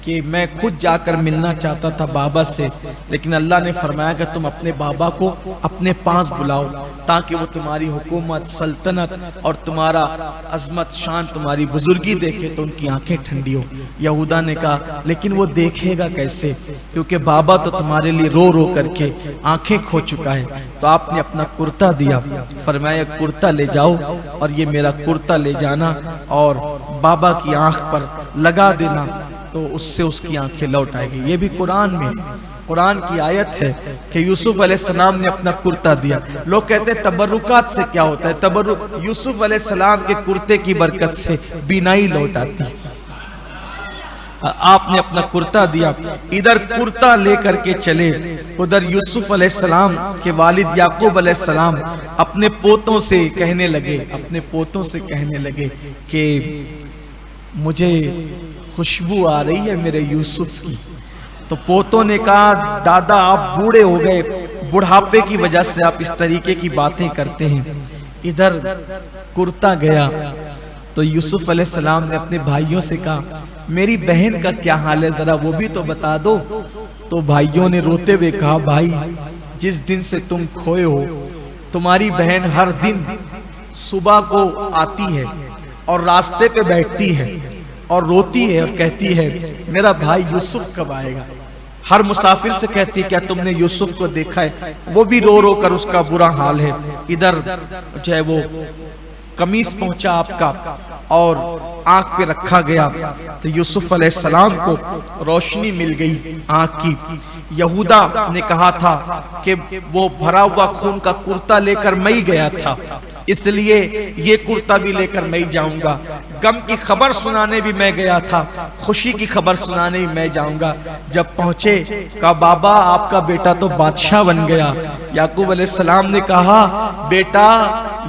Speaker 1: کہ میں خود جا کر ملنا چاہتا تھا بابا سے، لیکن اللہ نے فرمایا کہ تم اپنے بابا کو اپنے پاس بلاؤ تاکہ وہ تمہاری حکومت، سلطنت اور تمہارا عظمت، شان، تمہاری بزرگی دیکھے تو ان کی آنکھیں ٹھنڈی ہو۔ یہودا نے کہا لیکن وہ دیکھے گا کیسے، کیونکہ بابا تو تمہارے لیے رو رو کر کے آنکھیں کھو چکا ہے۔ تو آپ نے اپنا کرتا دیا، فرمایا کرتا لے جاؤ اور یہ میرا کرتا لے جانا اور بابا کی آنکھ پر لگا دینا تو اس سے اس کی آنکھیں لوٹ آئے گی۔ یہ بھی قرآن میں ہے، قرآن کی آیت ہے کہ یوسف علیہ السلام نے اپنا کرتا دیا۔ لوگ کہتے ہیں تبرکات سے کیا ہوتا ہے؟ تبرک یوسف علیہ السلام کے کرتے کی برکت سے بینائی لوٹ آتی۔ آپ نے اپنا کرتا دیا، ادھر کرتا لے کر کے چلے، ادھر یوسف علیہ السلام کے والد یعقوب علیہ السلام اپنے پوتوں سے کہنے لگے کہ مجھے خوشبو آ رہی ہے میرے یوسف کی۔ تو پوتوں نے کہا دادا آپ بوڑھے ہو گئے، بڑھاپے کی وجہ سے آپ اس طریقے کی باتیں کرتے ہیں۔ ادھر کرتا گیا تو یوسف علیہ السلام نے اپنے بھائیوں سے کہا میری بہن کا کیا حال ہے، ذرا وہ بھی تو بتا دو۔ تو بھائیوں نے روتے ہوئے کہا بھائی جس دن سے تم کھوئے ہو تمہاری بہن ہر دن صبح کو آتی ہے اور راستے پہ بیٹھتی ہے اور روتی ہے اور کہتی ہے میرا بھائی یوسف کب آئے گا۔ ہر مسافر سے کہتی ہے کیا تم نے یوسف کو دیکھا ہے، وہ بھی رو رو کر اس کا برا حال ہے۔ ادھر جو ہے وہ قمیص پہنچا آپ کا اور آنکھ پہ رکھا گیا تو یوسف علیہ السلام کو روشنی مل گئی آنکھ کی۔ یہودا نے کہا تھا کہ وہ بھرا ہوا خون کا کرتا لے کر میں ہی گیا تھا، اس لیے یہ کرتا بھی لے کر میں ہی جاؤں گا۔ غم کی خبر سنانے بھی میں گیا تھا، خوشی کی خبر سنانے بھی میں جاؤں گا۔ جب پہنچے کہا بابا آپ کا بیٹا تو بادشاہ بن گیا۔ یعقوب علیہ السلام نے کہا بیٹا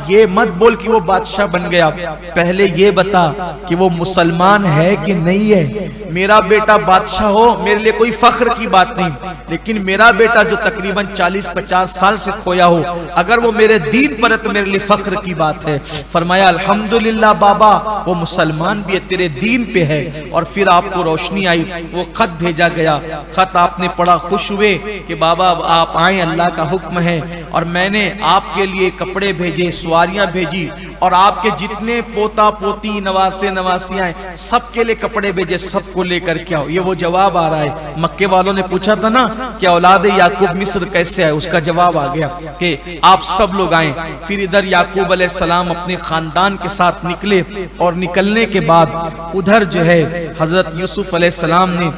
Speaker 1: یہ مت بول کہ وہ بادشاہ بن گیا، پہلے یہ بتا کہ وہ مسلمان ہے کہ نہیں ہے۔ میرا بیٹا بادشاہ ہو میرے لیے کوئی فخر کی بات نہیں، لیکن میرا بیٹا جو تقریباً 40-50 سال سے کھویا ہو، اگر وہ میرے دین پر ہے تو میرے لیے فخر کی بات ہے۔ فرمایا الحمدللہ بابا وہ مسلمان بھی ہے، تیرے دین پہ ہے۔ اور پھر آپ کو روشنی آئی، وہ خط بھیجا گیا، خط آپ نے پڑھا، خوش ہوئے کہ بابا آپ آئیں، اللہ کا حکم ہے، اور میں نے آپ کے لیے کپڑے بھیجے، سواریاں بھیجی، اور آپ کے جتنے پوتا پوتی نواسے نواسیاں ہیں سب کے لیے کپڑے بھیجے، سب کو لے کر کے آؤ۔ یہ وہ جواب آ رہا ہے، مکے والوں نے پوچھا تھا نا کہ اولاد یعقوب مصر کیسے آئے، اس کا جواب آ گیا کہ آپ سب لوگ آئیں۔ پھر ادھر یعقوب علیہ السلام اپنے خاندان کے ساتھ نکلے، اور نکلنے کے بعد ادھر جو ہے حضرت یوسف علیہ السلام نے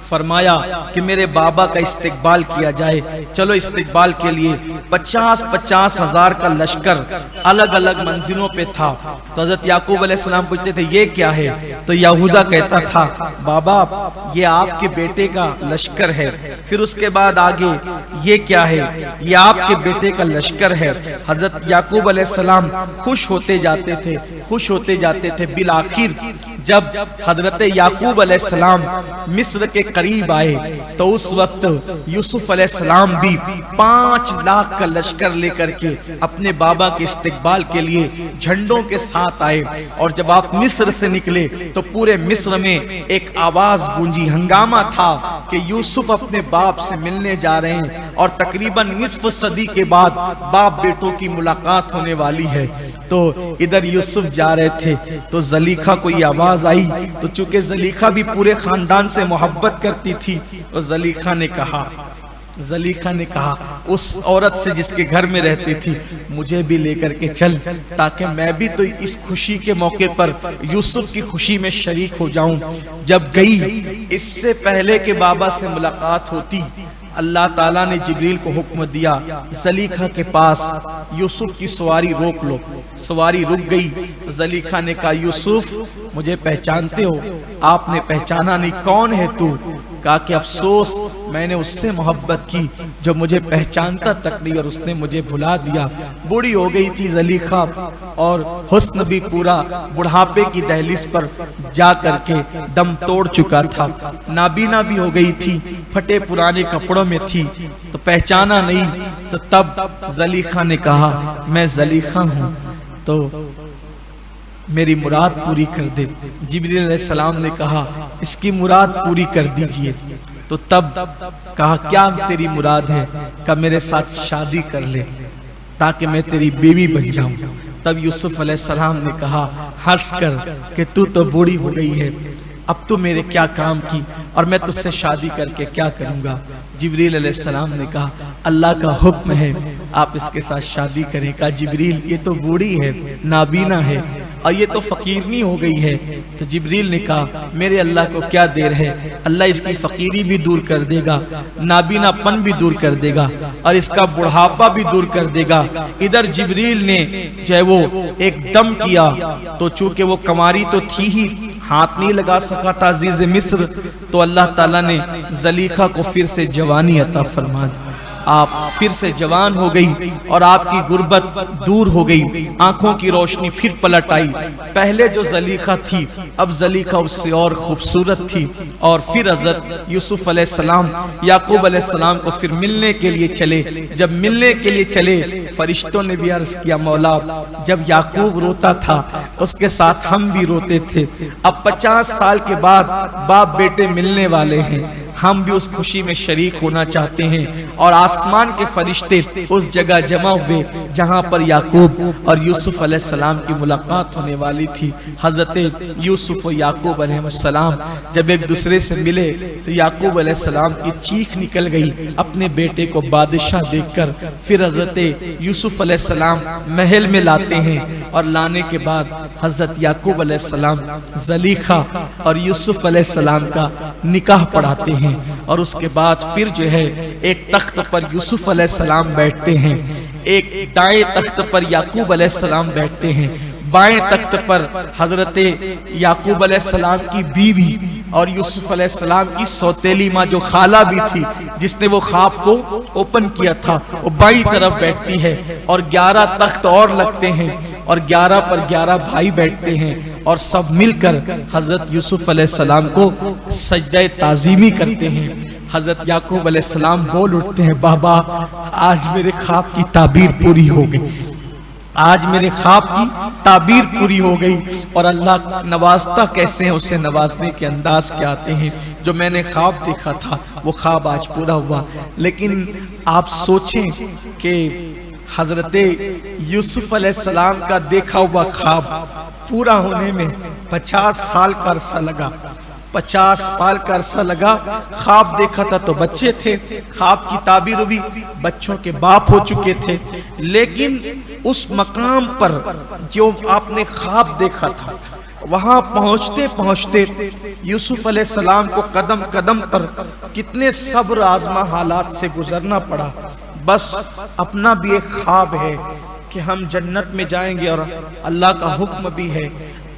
Speaker 1: فرمایا کہ میرے بابا کا استقبال کیا جائے۔ چلو استقبال کے لیے 50-50 ہزار کا لشکر الگ الگ منزلوں پہ تھا۔ تو حضرت یعقوب علیہ السلام پوچھتے تھے یہ کیا ہے، تو یہودا کہتا تھا بابا یہ آپ کے بیٹے کا لشکر ہے۔ پھر اس کے بعد آگے یہ کیا ہے، یہ آپ کے بیٹے کا لشکر ہے۔ حضرت یعقوب علیہ السلام خوش ہوتے جاتے تھے، خوش ہوتے جاتے تھے۔ بالآخر جب حضرت یعقوب علیہ السلام مصر کے قریب آئے تو اس وقت یوسف علیہ السلام بھی 5 لاکھ کا لشکر لے کر کے اپنے بابا کے استقبال کے لیے جھنڈوں کے ساتھ آئے۔ اور جب آپ مصر سے نکلے تو پورے مصر میں ایک آواز گونجی، ہنگامہ تھا کہ یوسف اپنے باپ سے ملنے جا رہے ہیں، اور تقریباً نصف صدی کے بعد باپ بیٹوں کی ملاقات ہونے والی ہے۔ تو ادھر یوسف جا رہے تھے تو زلیخا کو یہ آواز آئی، تو چونکہ زلیخا بھی پورے خاندان سے محبت کرتی تھی، تو زلیخا نے کہا اس عورت سے جس کے گھر میں رہتی تھی مجھے بھی لے کر کے چل، تاکہ میں بھی تو اس خوشی کے موقع پر یوسف کی خوشی میں شریک ہو جاؤں۔ جب گئی، اس سے پہلے کہ بابا سے ملاقات ہوتی، اللہ تعالیٰ نے جبریل کو حکم دیا زلیخا کے پاس یوسف کی سواری روک لو۔ سواری رک گئی، زلیخا نے کہا یوسف مجھے پہچانتے ہو؟ آپ نے پہچانا نہیں، کون ہے تو؟ کہا کہ افسوس میں نے اس سے محبت کی جو مجھے پہچانتا تک نہیں، اور اس نے مجھے بھلا دیا۔ بوڑھی ہو گئی تھی زلیخا، اور حسن بھی پورا بڑھاپے کی دہلیز پر جا کر کے دم توڑ چکا تھا، نابینا بھی ہو گئی تھی، پھٹے پرانے کپڑوں میں تھی، تو پہچانا نہیں۔ تو تب زلیخا نے کہا میں زلیخا ہوں، تو میری مراد پوری کر دے۔ جبریل علیہ السلام نے کہا اس کی مراد پوری کر دیجئے۔ تو تب کہا کیا تیری مراد ہے؟ کہ میرے ساتھ شادی کر لے تاکہ میں تیری بیوی بن جاؤں۔ تب یوسف علیہ السلام نے کہا ہنس کر کہ تو بوڑھی ہو گئی ہے، اب تو میرے کیا کام کی، اور میں تجھ سے شادی کر کے کیا کروں گا؟ جبریل علیہ السلام نے کہا اللہ کا حکم ہے آپ اس کے ساتھ شادی کریں۔ کہا جبریل یہ تو بوڑھی ہے، نابینا ہے، اور یہ تو فقیرنی ہو گئی ہے۔ تو جبریل نے کہا میرے اللہ کو کیا دیر ہے، اللہ اس کی فقیری بھی دور کر دے گا، نابینا پن بھی دور کر دے گا، اور اس کا بڑھاپا بھی دور کر دے گا۔ ادھر جبریل نے جو ہے وہ ایک دم کیا، تو چونکہ وہ کماری تو تھی ہی، ہاتھ نہیں لگا سکا تھا عزیز مصر، تو اللہ تعالیٰ نے زلیخا کو پھر سے جوانی عطا فرما دی۔ آپ پھر سے جوان ہو گئی، اور آپ کی غربت دور ہو گئی، آنکھوں کی روشنی پھر پلٹ آئی۔ پہلے جو زلیخا تھی اب زلیخا اس سے اور خوبصورت تھی۔ اور پھر حضرت یوسف علیہ السلام یعقوب علیہ السلام کو پھر ملنے کے لیے چلے۔ جب ملنے کے لیے چلے فرشتوں نے بھی عرض کیا مولا جب یعقوب روتا تھا اس کے ساتھ ہم بھی روتے تھے، اب 50 سال کے بعد باپ بیٹے ملنے والے ہیں، ہم بھی اس خوشی میں شریک ہونا چاہتے ہیں۔ اور آسمان کے فرشتے اس جگہ جمع ہوئے جہاں پر یعقوب اور یوسف علیہ السلام کی ملاقات ہونے والی تھی۔ حضرت یوسف و یعقوب علیہ السلام جب ایک دوسرے سے ملے تو یعقوب علیہ السلام کی چیخ نکل گئی اپنے بیٹے کو بادشاہ دیکھ کر۔ پھر حضرت یوسف علیہ السلام محل میں لاتے ہیں، اور لانے کے بعد حضرت یعقوب علیہ السلام زلیخا اور یوسف علیہ السلام کا نکاح پڑھاتے ہیں۔ اور اس کے بعد پھر جو ہے ایک تخت پر یوسف علیہ السلام بیٹھتے ہیں، ایک دائیں تخت پر یعقوب علیہ السلام بیٹھتے ہیں، بائیں تخت پر حضرت یعقوب علیہ السلام کی بیوی اور یوسف علیہ السلام کی سوتیلی ماں جو خالہ بھی تھی جس نے وہ خواب کو اوپن کیا تھا، وہ بائیں طرف بیٹھتی ہے اور 11 تخت اور لگتے ہیں اور 11 پر 11 بھائی بیٹھتے ہیں اور سب مل کر حضرت یوسف علیہ السلام کو سجدہ تعظیمی کرتے ہیں۔ حضرت یعقوب علیہ السلام بول اٹھتے ہیں، بابا آج میرے خواب کی تعبیر پوری ہو گئی، آج میرے خواب کی تعبیر پوری ہو گئی۔ اور اللہ نوازتا کیسے ہیں، اسے نوازنے کے انداز کیا آتے ہیں۔ جو میں نے خواب دیکھا تھا وہ خواب آج پورا ہوا۔ لیکن آپ سوچیں کہ حضرت یوسف علیہ السلام کا دیکھا ہوا خواب پورا ہونے میں 50 سال کا عرصہ لگا، 50 سال کا عرصہ لگا۔ خواب دیکھا تھا تو بچے تھے، خواب کی تعبیر ہوئی، بچوں کے باپ ہو چکے تھے، لیکن اس مقام پر جو آپ نے خواب دیکھا تھا وہاں پہنچتے پہنچتے یوسف علیہ السلام کو قدم قدم پر کتنے صبر آزما حالات سے گزرنا پڑا۔ بس اپنا بھی ایک خواب ہے کہ ہم جنت میں جائیں گے اور اللہ کا حکم بھی ہے۔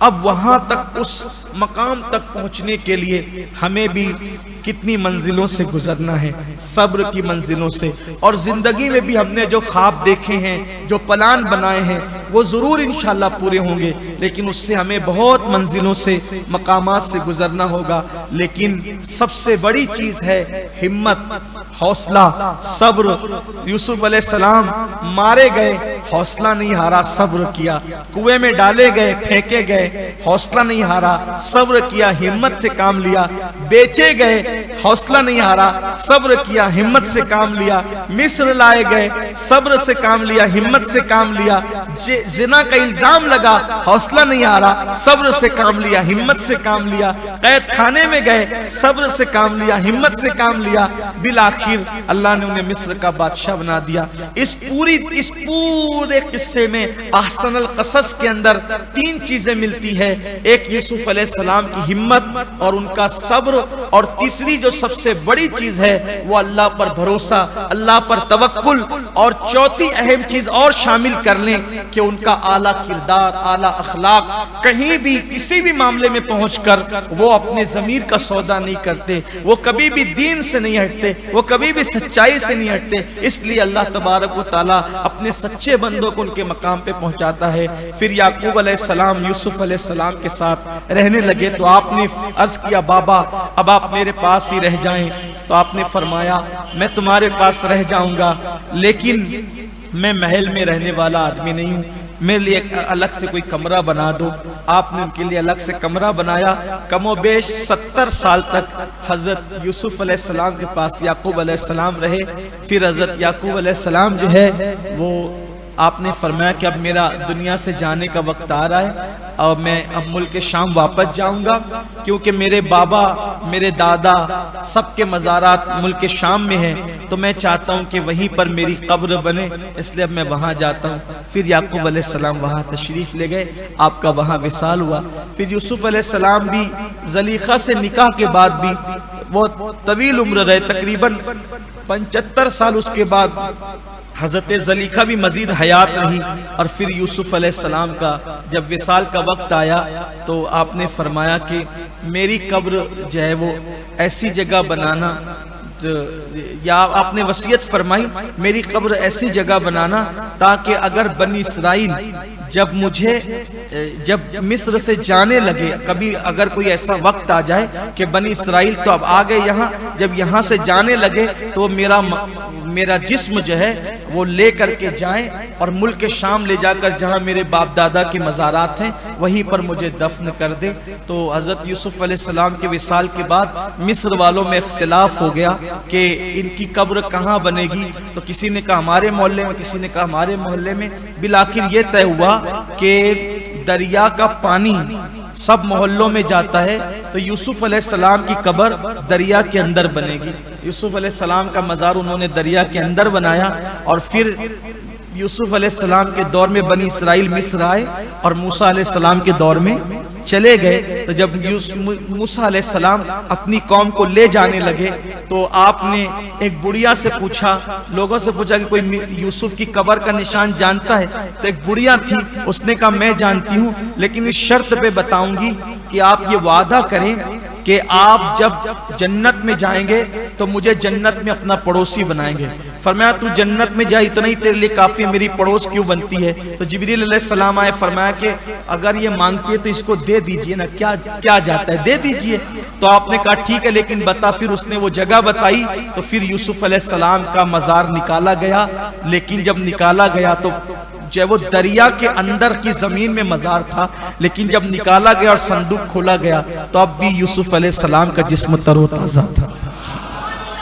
Speaker 1: اب وہاں تک، اس مقام تک پہنچنے کے لیے ہمیں بھی کتنی منزلوں سے گزرنا ہے، صبر کی منزلوں سے۔ اور زندگی میں بھی ہم نے جو خواب دیکھے ہیں، جو پلان بنائے ہیں، وہ ضرور انشاءاللہ پورے ہوں گے، لیکن اس سے ہمیں بہت منزلوں سے، مقامات سے گزرنا ہوگا۔ لیکن سب سے بڑی چیز ہے ہمت، حوصلہ، صبر۔ یوسف علیہ السلام مارے گئے، حوصلہ نہیں ہارا، صبر کیا۔ کنویں میں ڈالے گئے، پھینکے گئے، حوصلہ نہیں ہارا، صبر کیا، ہمت سے کام لیا۔ بیچے گئے، حوصلہ نہیں ہارا، صبر کیا، ہمت سے کام لیا۔ مصر لائے گئے، صبر سے کام لیا، ہمت سے کام لیا۔ زنا کا الزام لگا، حوصلہ نہیں ہارا، صبر سے کام لیا، ہمت سے کام لیا۔ قید خانے میں گئے، صبر سے کام لیا، ہمت سے کام لیا۔ بالآخر اللہ نے انہیں مصر کا بادشاہ بنا دیا۔ اس پورے قصے میں احسن القصص کے اندر 3 چیزیں ملتی ہے۔ ایک یوسف علیہ السلام کی ہمت اور ان کا صبر، اور تیسری جو سب سے بڑی چیز ہے وہ اللہ پر بھروسہ، اللہ پر توکل، اور چوتھی اہم چیز اور شامل کر لیں کہ ان کا اعلیٰ کردار، اعلیٰ اخلاق۔ کہیں بھی کسی بھی معاملے میں پہنچ کر وہ اپنے ضمیر کا سودا نہیں کرتے، وہ کبھی بھی دین سے نہیں ہٹتے، وہ کبھی بھی سچائی سے نہیں ہٹتے۔ اس لیے اللہ تبارک و تعالیٰ اپنے سچے بندوں کو ان کے مقام پہ پہنچاتا ہے۔ پھر یعقوب علیہ السلام یوسف علیہ السلام کے ساتھ رہنے لگے تو آپ نے عرض کیا، بابا اب آپ میرے پاس ہی رہ جائیں۔ تو آپ نے فرمایا میں تمہارے پاس رہ جاؤں گا، لیکن میں محل میں رہنے والا آدمی نہیں ہوں، میرے لیے الگ سے کوئی کمرہ بنا دو۔ آپ نے ان کے لیے الگ سے کمرہ بنایا۔ کم و بیش 70 سال تک حضرت یوسف علیہ السلام کے پاس یعقوب علیہ السلام رہے۔ پھر حضرت یعقوب علیہ السلام جو ہے وہ آپ نے فرمایا کہ اب میرا دنیا سے جانے کا وقت آ رہا ہے اور میں اب ملک شام واپس جاؤں گا، کیونکہ میرے بابا، میرے دادا سب کے مزارات ملک شام میں ہیں، تو میں چاہتا ہوں کہ وہیں پر میری قبر بنے، اس لیے اب میں وہاں جاتا ہوں۔ پھر یعقوب علیہ السلام وہاں تشریف لے گئے، آپ کا وہاں وصال ہوا۔ پھر یوسف علیہ السلام بھی زلیخا سے نکاح کے بعد بھی وہ طویل عمر رہے، تقریباً 75 سال۔ اس کے بعد حضرت زلیخا بھی مزید حیات رہی، اور پھر یوسف علیہ السلام کا جب وصال کا وقت آیا تو آپ نے فرمایا کہ میری قبر جو ہے وہ ایسی جگہ بنانا، یا آپ نے وصیت فرمائی میری قبر ایسی جگہ بنانا تاکہ اگر بنی اسرائیل جب مصر سے جانے لگے، کبھی اگر کوئی ایسا وقت آ جائے کہ بنی اسرائیل تو اب آگے یہاں، جب یہاں سے جانے لگے تو میرا جسم جو ہے وہ لے کر کے جائیں اور ملک شام لے جا کر جہاں میرے باپ دادا کے مزارات ہیں وہیں پر مجھے دفن کر دے۔ تو حضرت یوسف علیہ السلام کے وصال کے بعد مصر والوں میں اختلاف ہو گیا کہ ان کی قبر کہاں بنے گی، تو کسی نے کہا ہمارے محلے میں، کسی نے کہا ہمارے محلے میں۔ بالآخر یہ طے ہوا کہ دریا کا پانی سب محلوں میں جاتا ہے تو یوسف علیہ السلام کی قبر دریا کے اندر بنے گی۔ یوسف علیہ السلام کا مزار انہوں نے دریا کے اندر بنایا، اور پھر یوسف علیہ السلام کے دور میں بنی اسرائیل مصر آئے اور موسیٰ علیہ السلام کے دور میں چلے گئے۔ تو جب موسیٰ علیہ السلام اپنی قوم کو لے جانے لگے تو آپ نے ایک بڑھیا سے پوچھا، لوگوں سے پوچھا کہ کوئی یوسف کی قبر کا نشان جانتا ہے؟ تو ایک بڑھیا تھی، اس نے کہا میں جانتی ہوں، لیکن اس شرط پہ بتاؤں گی کہ آپ یہ وعدہ کریں کہ آپ جب جنت میں جائیں گے تو مجھے جنت میں اپنا پڑوسی بنائیں گے۔ فرمایا تو جنت میں جا، اتنا ہی تیرے لیے کافی، میری پڑوس کیوں بنتی ہے؟ تو جبریل علیہ السلام آئے، فرمایا کہ اگر یہ مانگتی ہے تو اس کو دے دیجئے نا، کیا جاتا ہے، دے دیجئے۔ تو آپ نے کہا ٹھیک ہے لیکن بتا، پھر اس نے وہ جگہ بتائی، تو پھر یوسف علیہ السلام کا مزار نکالا گیا، لیکن جب نکالا گیا تو جو وہ دریا کے اندر کی زمین میں مزار تھا، لیکن جب نکالا گیا اور صندوق کھولا گیا تو اب بھی یوسف علیہ السلام کا جسم تر و تازہ تھا۔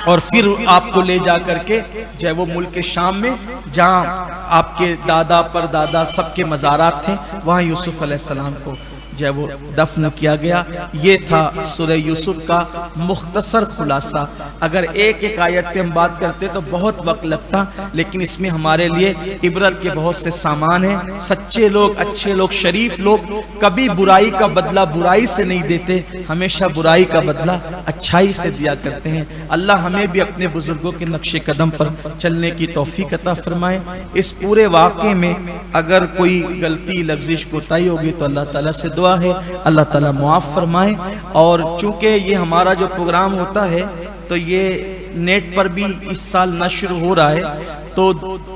Speaker 1: اور پھر آپ کو لے جا کر کے جو ہے وہ ملک شام میں جہاں آپ کے دادا پر دادا سب کے مزارات تھے، وہاں یوسف علیہ السلام کو جو ہے وہ دفن کیا گیا۔ یہ تھا سورہ یوسف کا مختصر خلاصہ۔ اگر ایک ایک آیت پہ ہم بات کرتے تو بہت وقت لگتا، لیکن اس میں ہمارے لیے عبرت کے بہت سے سامان ہیں۔ سچے لوگ، اچھے لوگ، شریف لوگ کبھی برائی کا بدلہ برائی سے نہیں دیتے، ہمیشہ برائی کا بدلہ اچھائی سے دیا کرتے ہیں۔ اللہ ہمیں بھی اپنے بزرگوں کے نقش قدم پر چلنے کی توفیق عطا فرمائے۔ اس پورے واقعے میں اگر کوئی غلطی، لغزش، کوتاہی ہوگی تو اللہ تعالیٰ سے دعا ہے اللہ تعالیٰ معاف فرمائے۔ اور چونکہ یہ ہمارا جو پروگرام ہوتا ہے تو یہ نیٹ پر بھی اس سال نشر ہو رہا ہے، تو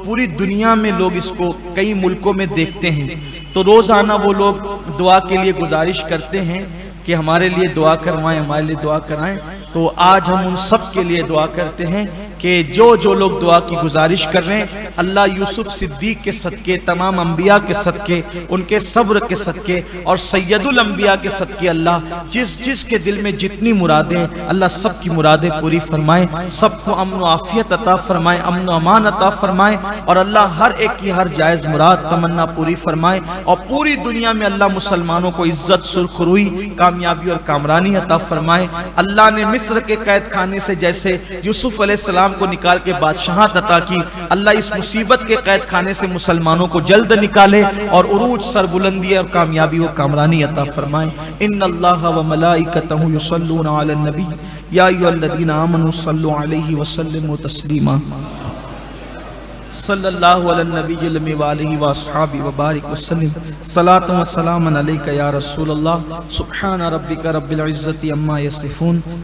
Speaker 1: پوری دنیا میں لوگ اس کو کئی ملکوں میں دیکھتے ہیں، تو روزانہ وہ لوگ دعا کے لیے گزارش کرتے ہیں کہ ہمارے لیے دعا کروائیں، ہمارے لیے دعا کرائیں۔ تو آج ہم ان سب کے لیے دعا کرتے ہیں کہ جو لوگ دعا کی گزارش کر رہے ہیں، اللہ یوسف صدیق کے صدقے، تمام انبیاء کے صدقے، ان کے صبر کے صدقے اور سید الانبیاء کے صدقے، اللہ جس کے دل میں جتنی مرادیں ہیں اللہ سب کی مرادیں پوری فرمائے، سب کو امن و عافیت عطا فرمائے، امن و امان عطا فرمائے، اور اللہ ہر ایک کی ہر جائز مراد تمنا پوری فرمائے، اور پوری دنیا میں اللہ مسلمانوں کو عزت، سرخروئی، کامیابی اور کامرانی عطا فرمائے۔ اللہ نے مصر کے قید خانے سے جیسے یوسف علیہ السلام کو نکال کے بادشاہت عطا کی، اللہ اس مصیبت کے قید خانے سے مسلمانوں کو جلد نکالے اور عروج، سربلندی اور کامیابی و کامرانی عطا فرمائے۔ ان اللہ و ملائکتہ یصلون علی النبی یا ایھا الذین آمنوا صلوا علیہ وسلموا تسلیما۔ صلی اللہ علی النبی الامی وآلہ واصحابہ وبارک وسلم۔ صلاۃ و سلام علیک یا رسول اللہ۔ سبحان ربک رب العزۃ عما یصفون۔